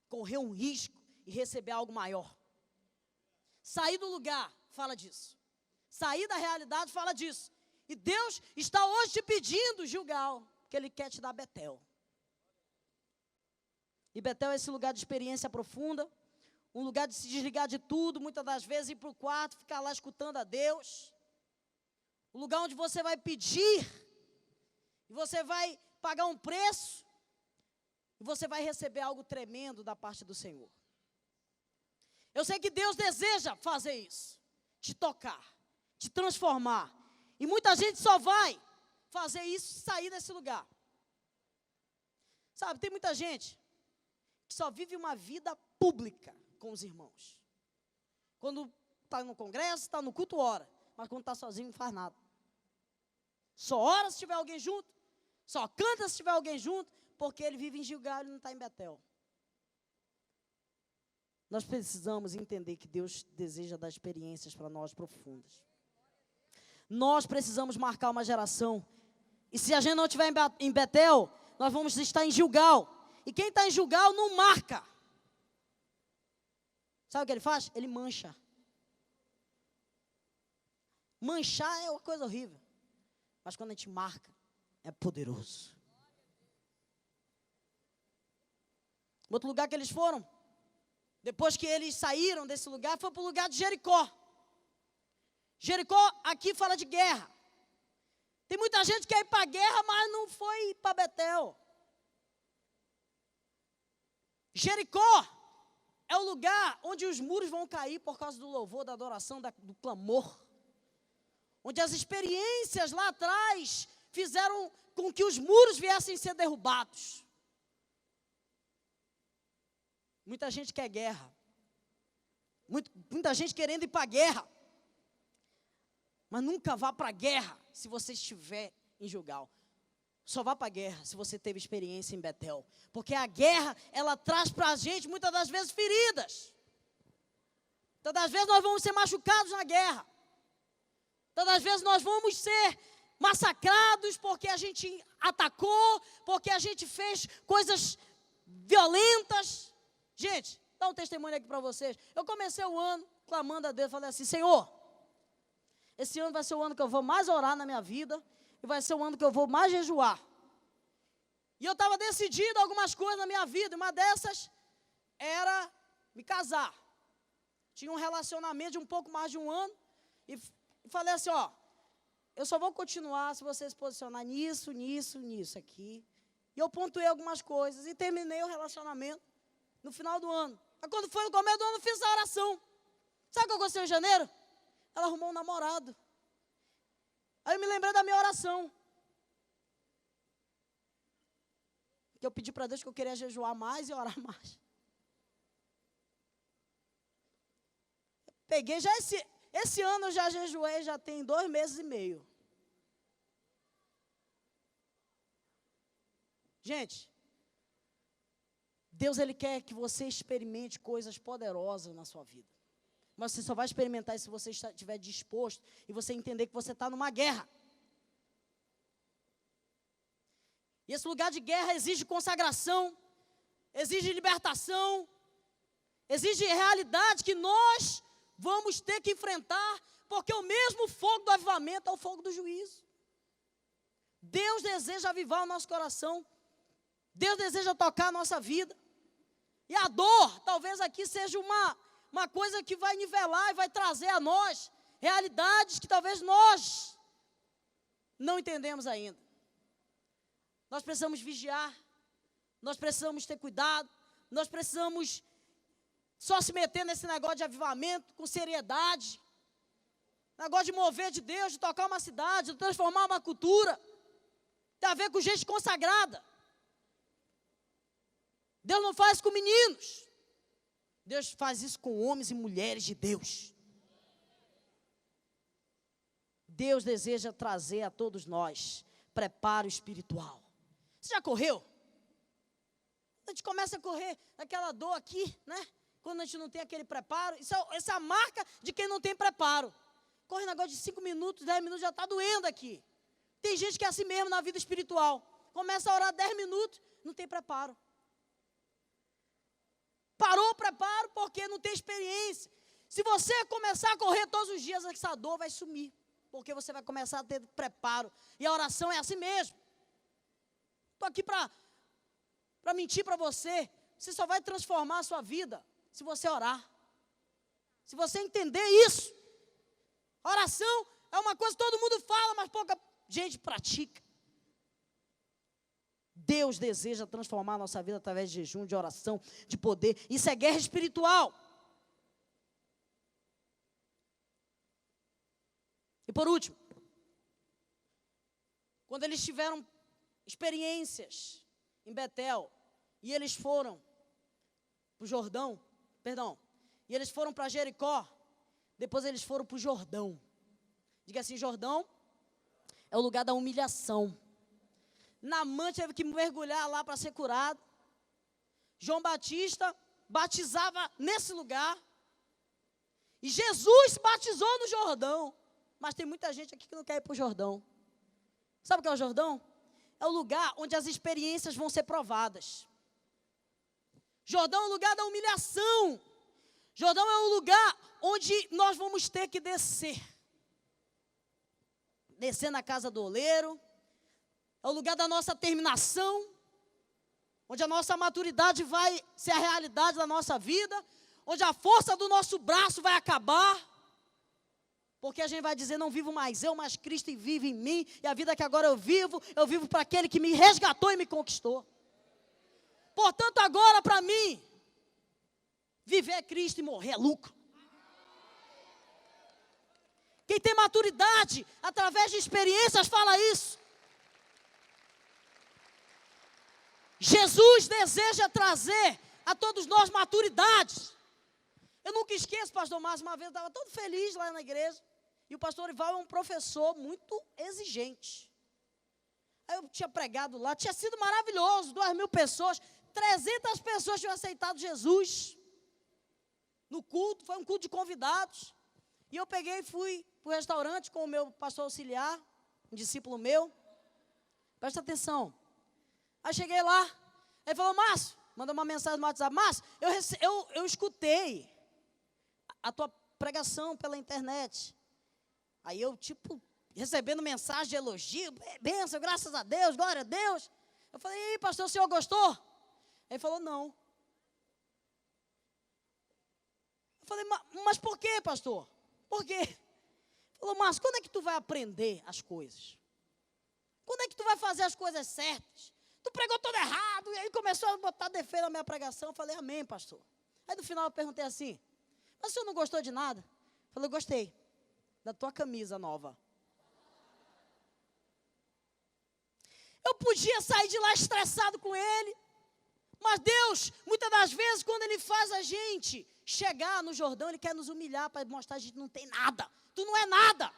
correr um risco e receber algo maior. Sair do lugar fala disso. Sair da realidade fala disso. E Deus está hoje te pedindo, Gilgal, que Ele quer te dar Betel. E Betel é esse lugar de experiência profunda, um lugar de se desligar de tudo, muitas das vezes ir para o quarto, ficar lá escutando a Deus. Um lugar onde você vai pedir, e você vai pagar um preço, e você vai receber algo tremendo da parte do Senhor. Eu sei que Deus deseja fazer isso, te tocar, te transformar. E muita gente só vai fazer isso, sair desse lugar. Sabe, tem muita gente que só vive uma vida pública com os irmãos. Quando está no congresso, está no culto, ora. Mas quando está sozinho, não faz nada. Só ora se tiver alguém junto, só canta se tiver alguém junto, porque ele vive em Gilgal e não está em Betel. Nós precisamos entender que Deus deseja dar experiências para nós profundas. Nós precisamos marcar uma geração. E se a gente não estiver em Betel, nós vamos estar em Gilgal. E quem está em Gilgal não marca. Sabe o que ele faz? Ele mancha. Manchar é uma coisa horrível. Mas quando a gente marca, é poderoso. Outro lugar que eles foram, depois que eles saíram desse lugar, foi para o lugar de Jericó. Jericó aqui fala de guerra. Tem muita gente que quer ir para a guerra, mas não foi para Betel. Jericó é o lugar onde os muros vão cair por causa do louvor, da adoração, do clamor. Onde as experiências lá atrás fizeram com que os muros viessem a ser derrubados. Muita gente quer guerra. Muita gente querendo ir para a guerra. Mas nunca vá para a guerra se você estiver em Gilgal. Só vá para a guerra se você teve experiência em Betel. Porque a guerra, ela traz para a gente, muitas das vezes, feridas. Muitas das vezes nós vamos ser machucados na guerra. Muitas das vezes nós vamos ser massacrados porque a gente atacou, porque a gente fez coisas violentas. Gente, dá um testemunho aqui para vocês. Eu comecei o ano clamando a Deus, falei assim: Senhor, esse ano vai ser o ano que eu vou mais orar na minha vida, e vai ser o ano que eu vou mais jejuar. E eu estava decidido a algumas coisas na minha vida, uma dessas era me casar. Tinha um relacionamento de um pouco mais de um ano, e falei assim, ó, eu só vou continuar se você se posicionar nisso, nisso, nisso aqui. E eu pontuei algumas coisas, e terminei o relacionamento no final do ano. Aí quando foi no começo do ano, eu fiz a oração. Sabe o que aconteceu em janeiro? Ela arrumou um namorado. Aí eu me lembrei da minha oração. que eu pedi para Deus que eu queria jejuar mais e orar mais. Peguei, já esse ano eu já jejuei, já tem 2 meses e meio. Gente, Deus, Ele quer que você experimente coisas poderosas na sua vida. Mas você só vai experimentar isso se você estiver disposto e você entender que você está numa guerra. E esse lugar de guerra exige consagração, exige libertação, exige realidade que nós vamos ter que enfrentar, porque o mesmo fogo do avivamento é o fogo do juízo. Deus deseja avivar o nosso coração, Deus deseja tocar a nossa vida. E a dor, talvez aqui seja uma coisa que vai nivelar e vai trazer a nós realidades que talvez nós não entendemos ainda. Nós precisamos vigiar, nós precisamos ter cuidado, nós precisamos só se meter nesse negócio de avivamento com seriedade, negócio de mover de Deus, de tocar uma cidade, de transformar uma cultura, tem a ver com gente consagrada. Deus não faz com meninos, Deus faz isso com homens e mulheres de Deus. Deus deseja trazer a todos nós preparo espiritual. Você já correu? A gente começa a correr aquela dor aqui, né? Quando a gente não tem aquele preparo. Essa é a marca de quem não tem preparo. Corre um negócio de 5 minutos, 10 minutos, já está doendo aqui. Tem gente que é assim mesmo na vida espiritual. Começa a orar 10 minutos, não tem preparo. Parou o preparo porque não tem experiência. Se você começar a correr todos os dias, essa dor vai sumir. Porque você vai começar a ter preparo. E a oração é assim mesmo. Estou aqui para mentir para você. Você só vai transformar a sua vida se você orar. Se você entender isso. Oração é uma coisa que todo mundo fala, mas pouca gente pratica. Deus deseja transformar a nossa vida através de jejum, de oração, de poder. Isso é guerra espiritual. E por último, quando eles tiveram experiências em Betel, e eles foram para o Jordão, e eles foram para Jericó, depois eles foram para o Jordão. Diga assim, Jordão é o lugar da humilhação. Naamã teve que mergulhar lá para ser curado. João Batista batizava nesse lugar. E Jesus batizou no Jordão. Mas tem muita gente aqui que não quer ir para o Jordão. Sabe o que é o Jordão? É o lugar onde as experiências vão ser provadas. Jordão é o lugar da humilhação. Jordão é o lugar onde nós vamos ter que descer. Descer na casa do oleiro. É o lugar da nossa terminação, onde a nossa maturidade vai ser a realidade da nossa vida, onde a força do nosso braço vai acabar, porque a gente vai dizer, não vivo mais eu, mas Cristo vive em mim, e a vida que agora eu vivo para aquele que me resgatou e me conquistou. Portanto, agora para mim, viver é Cristo e morrer é lucro. Quem tem maturidade, através de experiências, fala isso. Jesus deseja trazer a todos nós maturidade. Eu nunca esqueço, pastor Márcio, uma vez eu estava todo feliz lá na igreja, e o pastor Ival é um professor muito exigente. Aí eu tinha pregado lá, tinha sido maravilhoso, 2.000 pessoas, 300 pessoas tinham aceitado Jesus no culto, foi um culto de convidados. E eu peguei e fui para o restaurante com o meu pastor auxiliar, um discípulo meu. Presta atenção. Aí cheguei lá, ele falou, Márcio, mandou uma mensagem no WhatsApp, Márcio, eu escutei a tua pregação pela internet. Aí eu, recebendo mensagem de elogio, bênção, graças a Deus, glória a Deus. Eu falei, e aí, pastor, o senhor gostou? Ele falou, não. Eu falei, mas por quê, pastor? Por quê? Ele falou, Márcio, quando é que tu vai aprender as coisas? Quando é que tu vai fazer as coisas certas? Tu pregou todo errado, e aí começou a botar defeito na minha pregação. Eu falei, amém, pastor. Aí no final eu perguntei assim, mas o senhor não gostou de nada? Eu falei, gostei da tua camisa nova. Eu podia sair de lá estressado com ele. Mas Deus, muitas das vezes, quando Ele faz a gente chegar no Jordão, Ele quer nos humilhar para mostrar que a gente não tem nada. Tu não é nada.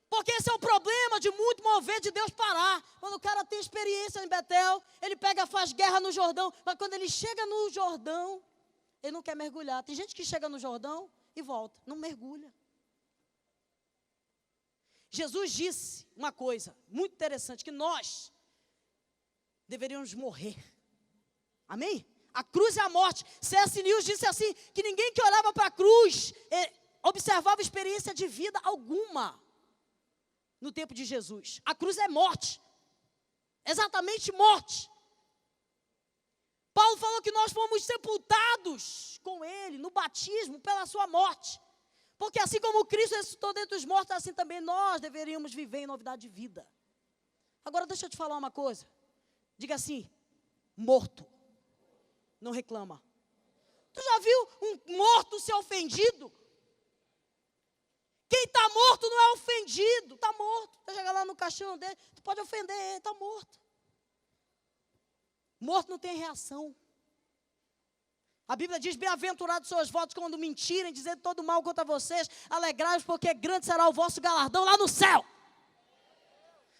Porque esse é o problema de muito mover de Deus parar. Quando o cara tem experiência em Betel, ele pega, faz guerra no Jordão. Mas quando ele chega no Jordão, ele não quer mergulhar. Tem gente que chega no Jordão e volta, não mergulha. Jesus disse uma coisa muito interessante, que nós deveríamos morrer. Amém? A cruz é a morte. C.S. Lewis disse assim, que ninguém que olhava para a cruz observava experiência de vida alguma no tempo de Jesus. A cruz é morte. Exatamente morte. Paulo falou que nós fomos sepultados com Ele no batismo pela sua morte. Porque assim como Cristo ressuscitou dentre os mortos, assim também nós deveríamos viver em novidade de vida. Agora deixa eu te falar uma coisa. Diga assim, morto. Não reclama. Tu já viu um morto ser ofendido? Quem está morto não é ofendido. Está morto. Tu chega lá no caixão dele, tu pode ofender ele, está morto. Morto não tem reação. A Bíblia diz, bem-aventurados são os votos quando mentirem, dizendo todo mal contra vocês, alegrai-vos porque grande será o vosso galardão lá no céu.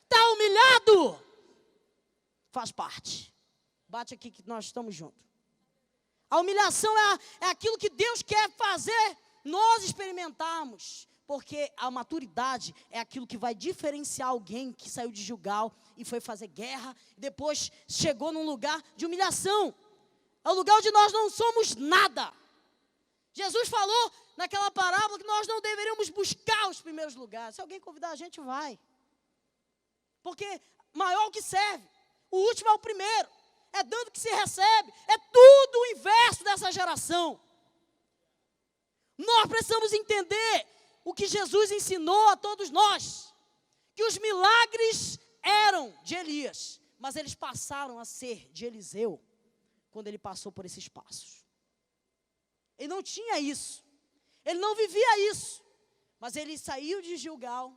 Está humilhado? Faz parte. Bate aqui que nós estamos juntos. A humilhação é aquilo que Deus quer fazer nós experimentarmos. Porque a maturidade é aquilo que vai diferenciar alguém que saiu de Gilgal e foi fazer guerra, e depois chegou num lugar de humilhação. É o lugar onde nós não somos nada. Jesus falou naquela parábola que nós não deveríamos buscar os primeiros lugares. Se alguém convidar a gente, vai. Porque maior o que serve. O último é o primeiro. É dando que se recebe. É tudo o inverso dessa geração. Nós precisamos entender o que Jesus ensinou a todos nós. Que os milagres eram de Elias, mas eles passaram a ser de Eliseu quando ele passou por esses passos. Ele não tinha isso. Ele não vivia isso. Mas ele saiu de Gilgal.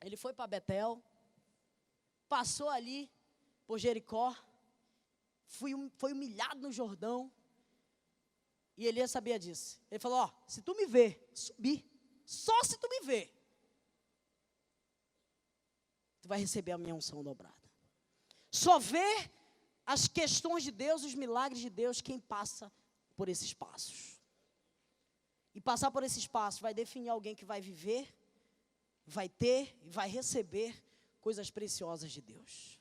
Ele foi para Betel. Passou ali por Jericó. Foi humilhado no Jordão. E Elias sabia disso. Ele falou, ó, se tu me ver subir, só se tu me ver, tu vai receber a minha unção dobrada. Só ver as questões de Deus, os milagres de Deus, quem passa por esses passos. E passar por esses passos vai definir alguém que vai viver, vai ter e vai receber coisas preciosas de Deus.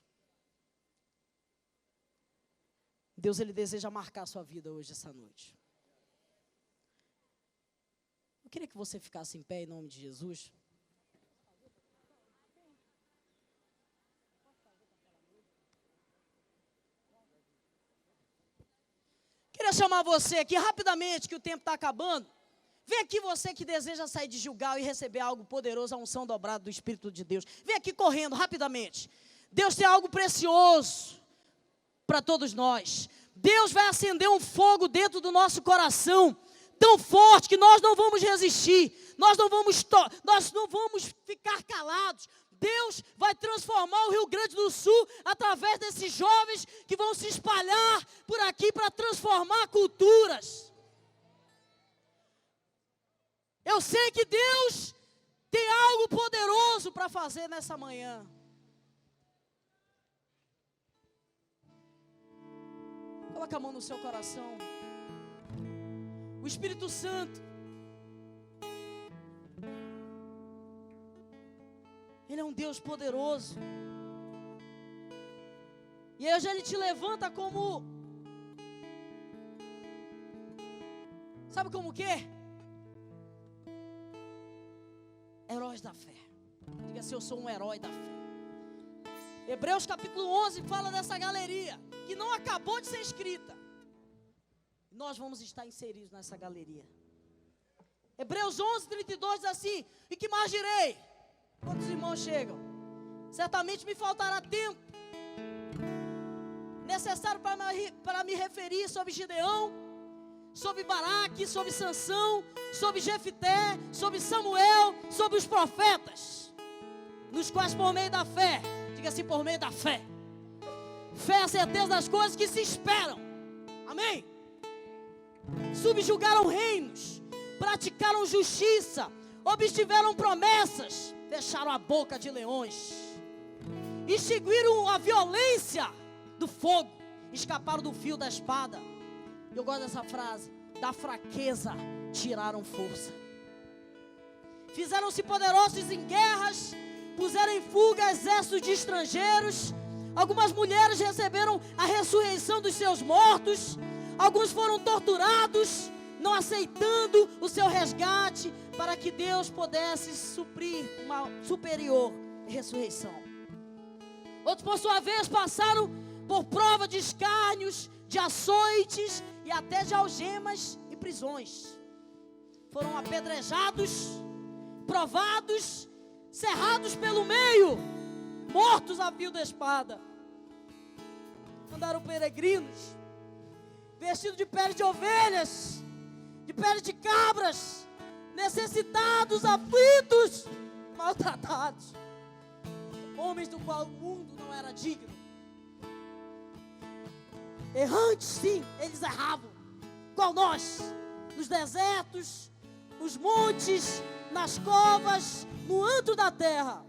Deus, Ele deseja marcar a sua vida hoje, essa noite. Eu queria que você ficasse em pé em nome de Jesus. Queria chamar você aqui rapidamente, que o tempo está acabando. Vem aqui você que deseja sair de Gilgal e receber algo poderoso, a unção dobrada do Espírito de Deus. Vem aqui correndo, rapidamente. Deus tem algo precioso para todos nós. Deus vai acender um fogo dentro do nosso coração, tão forte que nós não vamos resistir. Nós não vamos ficar calados. Deus vai transformar o Rio Grande do Sul através desses jovens que vão se espalhar por aqui para transformar culturas. Eu sei que Deus tem algo poderoso para fazer nessa manhã. Coloca a mão no seu coração. O Espírito Santo, Ele é um Deus poderoso. E aí hoje Ele te levanta como, sabe como o quê? Heróis da fé. Diga assim, eu sou um herói da fé. Hebreus capítulo 11 fala dessa galeria que não acabou de ser escrita. Nós vamos estar inseridos nessa galeria. Hebreus 11, 32 diz assim, e que mais direi? Quantos irmãos chegam? Certamente me faltará tempo necessário para me referir sobre Gideão, sobre Baraque, sobre Sansão, sobre Jefité, sobre Samuel, sobre os profetas, nos quais por meio da fé, diga Diga assim, por meio da fé. Fé é a certeza das coisas que se esperam. Amém? Subjugaram reinos, praticaram justiça, obtiveram promessas, fecharam a boca de leões, extinguiram a violência do fogo, escaparam do fio da espada. Eu gosto dessa frase: da fraqueza tiraram força. Fizeram-se poderosos em guerras, puseram em fuga exércitos de estrangeiros. Algumas mulheres receberam a ressurreição dos seus mortos. Alguns foram torturados, não aceitando o seu resgate, para que Deus pudesse suprir uma superior ressurreição. Outros, por sua vez, passaram por prova de escárnios, de açoites e até de algemas e prisões. Foram apedrejados, provados, cerrados pelo meio, mortos a fio da espada. Andaram peregrinos, vestidos de pele de ovelhas, de pele de cabras, necessitados, aflitos, maltratados. Homens do qual o mundo não era digno. Errantes, sim, eles erravam, qual nós, nos desertos, nos montes, nas covas, no antro da terra.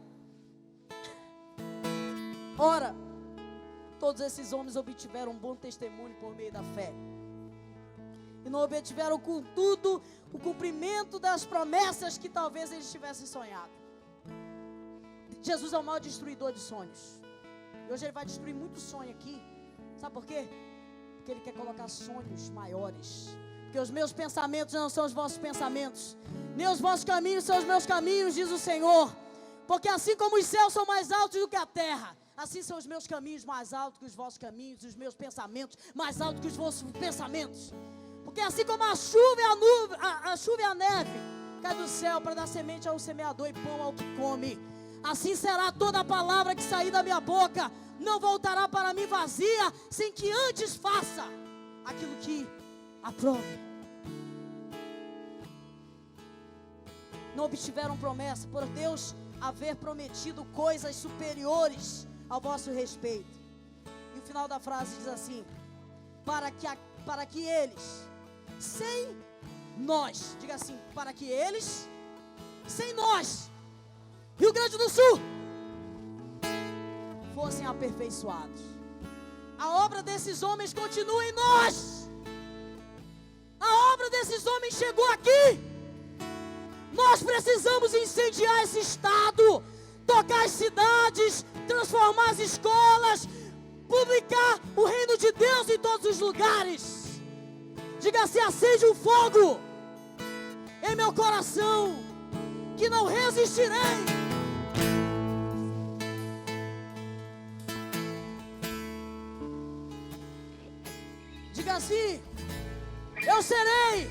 Ora, todos esses homens obtiveram um bom testemunho por meio da fé. E não obtiveram, contudo, o cumprimento das promessas que talvez eles tivessem sonhado. Jesus é o maior destruidor de sonhos. E hoje ele vai destruir muito sonho aqui. Sabe por quê? Porque ele quer colocar sonhos maiores. Porque os meus pensamentos não são os vossos pensamentos, nem os vossos caminhos são os meus caminhos, diz o Senhor. Porque assim como os céus são mais altos do que a terra, assim são os meus caminhos mais altos que os vossos caminhos, os meus pensamentos mais altos que os vossos pensamentos. Porque assim como a chuva e a neve cai do céu para dar semente ao semeador e pão ao que come, assim será toda a palavra que sair da minha boca. Não voltará para mim vazia, sem que antes faça aquilo que aprove. Não obtiveram promessa por Deus haver prometido coisas superiores ao vosso respeito. E o final da frase diz assim: para que eles, sem nós, diga assim, para que eles, sem nós, Rio Grande do Sul, fossem aperfeiçoados. A obra desses homens continua em nós. A obra desses homens chegou aqui. Nós precisamos incendiar esse estado, tocar as cidades, transformar as escolas, publicar o reino de Deus em todos os lugares. Diga assim: acende um fogo em meu coração, que não resistirei. Diga assim: eu serei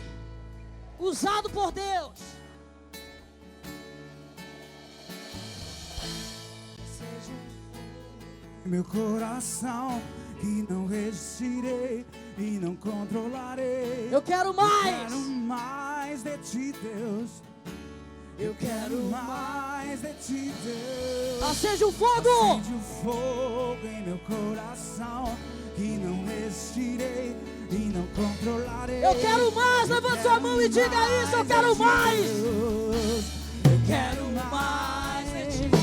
usado por Deus. Meu coração, que não resistirei e não controlarei. Eu quero mais. Eu quero mais de ti, Deus. Eu quero mais de ti, Deus. Acende o fogo. Acende o fogo em meu coração, que não resistirei e não controlarei. Eu quero mais. Levanta sua mão e diga isso: eu quero mais. Deus. Eu quero mais de ti.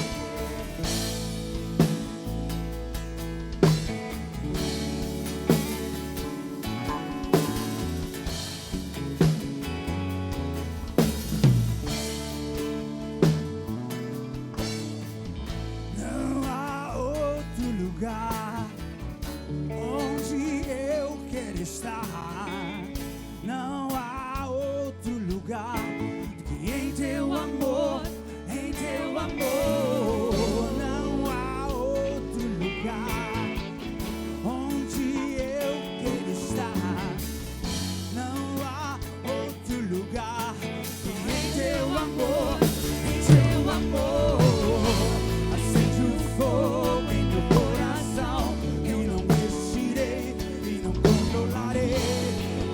Onde eu quero estar, não há outro lugar que em teu amor, em teu amor. Não há outro lugar onde eu quero estar, não há outro lugar que em teu amor, em teu amor. Acende o fogo em meu coração, que não resistirei e não controlarei.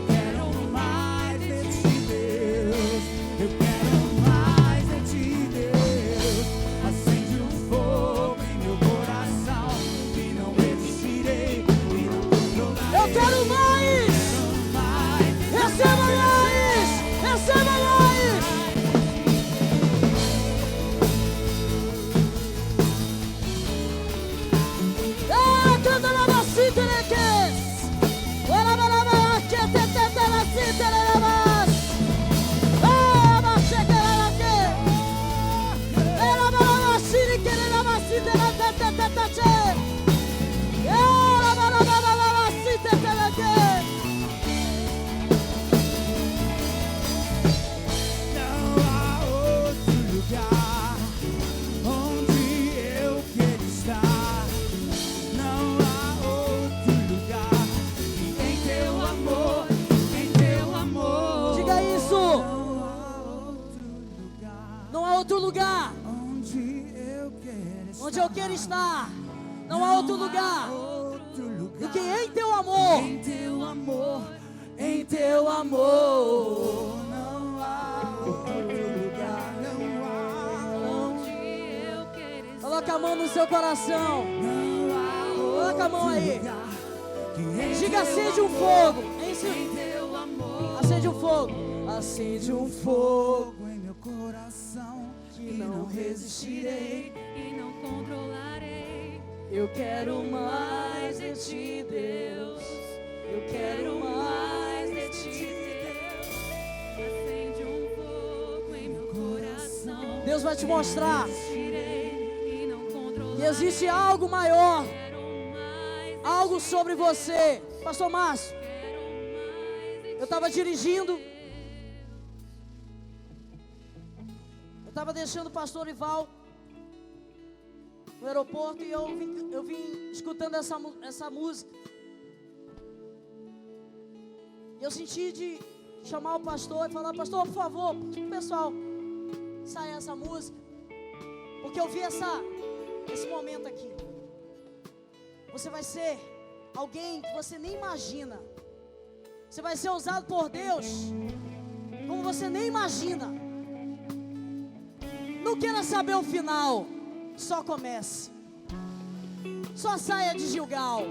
Quero mais de ti, Deus. Eu quero mais de ti, Deus. Onde eu quero estar, não há outro lugar do que em teu amor. Em teu amor, em teu amor. Não há outro lugar, não há onde eu quero estar. Coloca a mão no seu coração. Coloca a mão aí. Diga, acende um fogo. Acende um fogo. Acende um fogo em meu coração que não resistirei e não controlarei. Eu quero mais de ti, Deus. Eu quero mais de ti, Deus. Acende um fogo em meu coração. Deus vai te mostrar que existe algo maior, algo sobre você. Pastor Márcio, eu estava dirigindo, eu estava deixando o pastor Ival no aeroporto e eu vim escutando essa música. E eu senti de chamar o pastor e falar: pastor, por favor, pedi pro pessoal saia essa música, porque eu vi esse momento aqui. Você vai ser alguém que você nem imagina. Você vai ser usado por Deus como você nem imagina. Não queira saber o final, só comece. Só saia de Gilgal.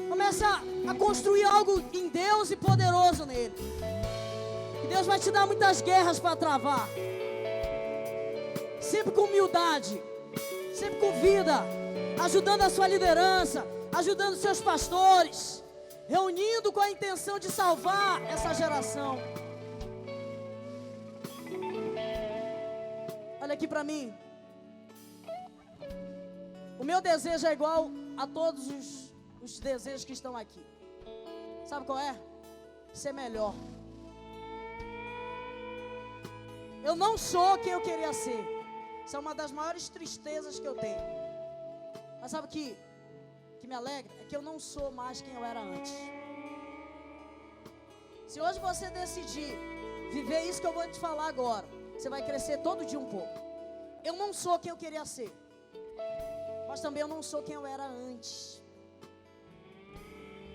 Comece a construir algo em Deus e poderoso nele. E Deus vai te dar muitas guerras para travar. Sempre com humildade, sempre com vida, ajudando a sua liderança, ajudando seus pastores, reunindo com a intenção de salvar essa geração. Olha aqui para mim. O meu desejo é igual a todos os desejos que estão aqui. Sabe qual é? Ser melhor. Eu não sou quem eu queria ser. Isso é uma das maiores tristezas que eu tenho. Mas sabe o que me alegra? É que eu não sou mais quem eu era antes. Se hoje você decidir viver isso que eu vou te falar agora, você vai crescer todo dia um pouco. Eu não sou quem eu queria ser, mas também eu não sou quem eu era antes.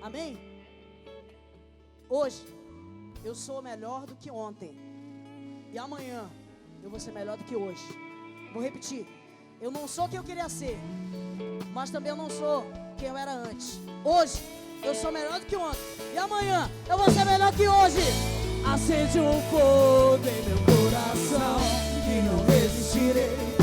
Amém? Hoje eu sou melhor do que ontem, e amanhã eu vou ser melhor do que hoje. Vou repetir: eu não sou quem eu queria ser, mas também eu não sou quem eu era antes. Hoje eu sou melhor do que ontem, e amanhã eu vou ser melhor que hoje. Acende um fogo em meu coração que não resistirei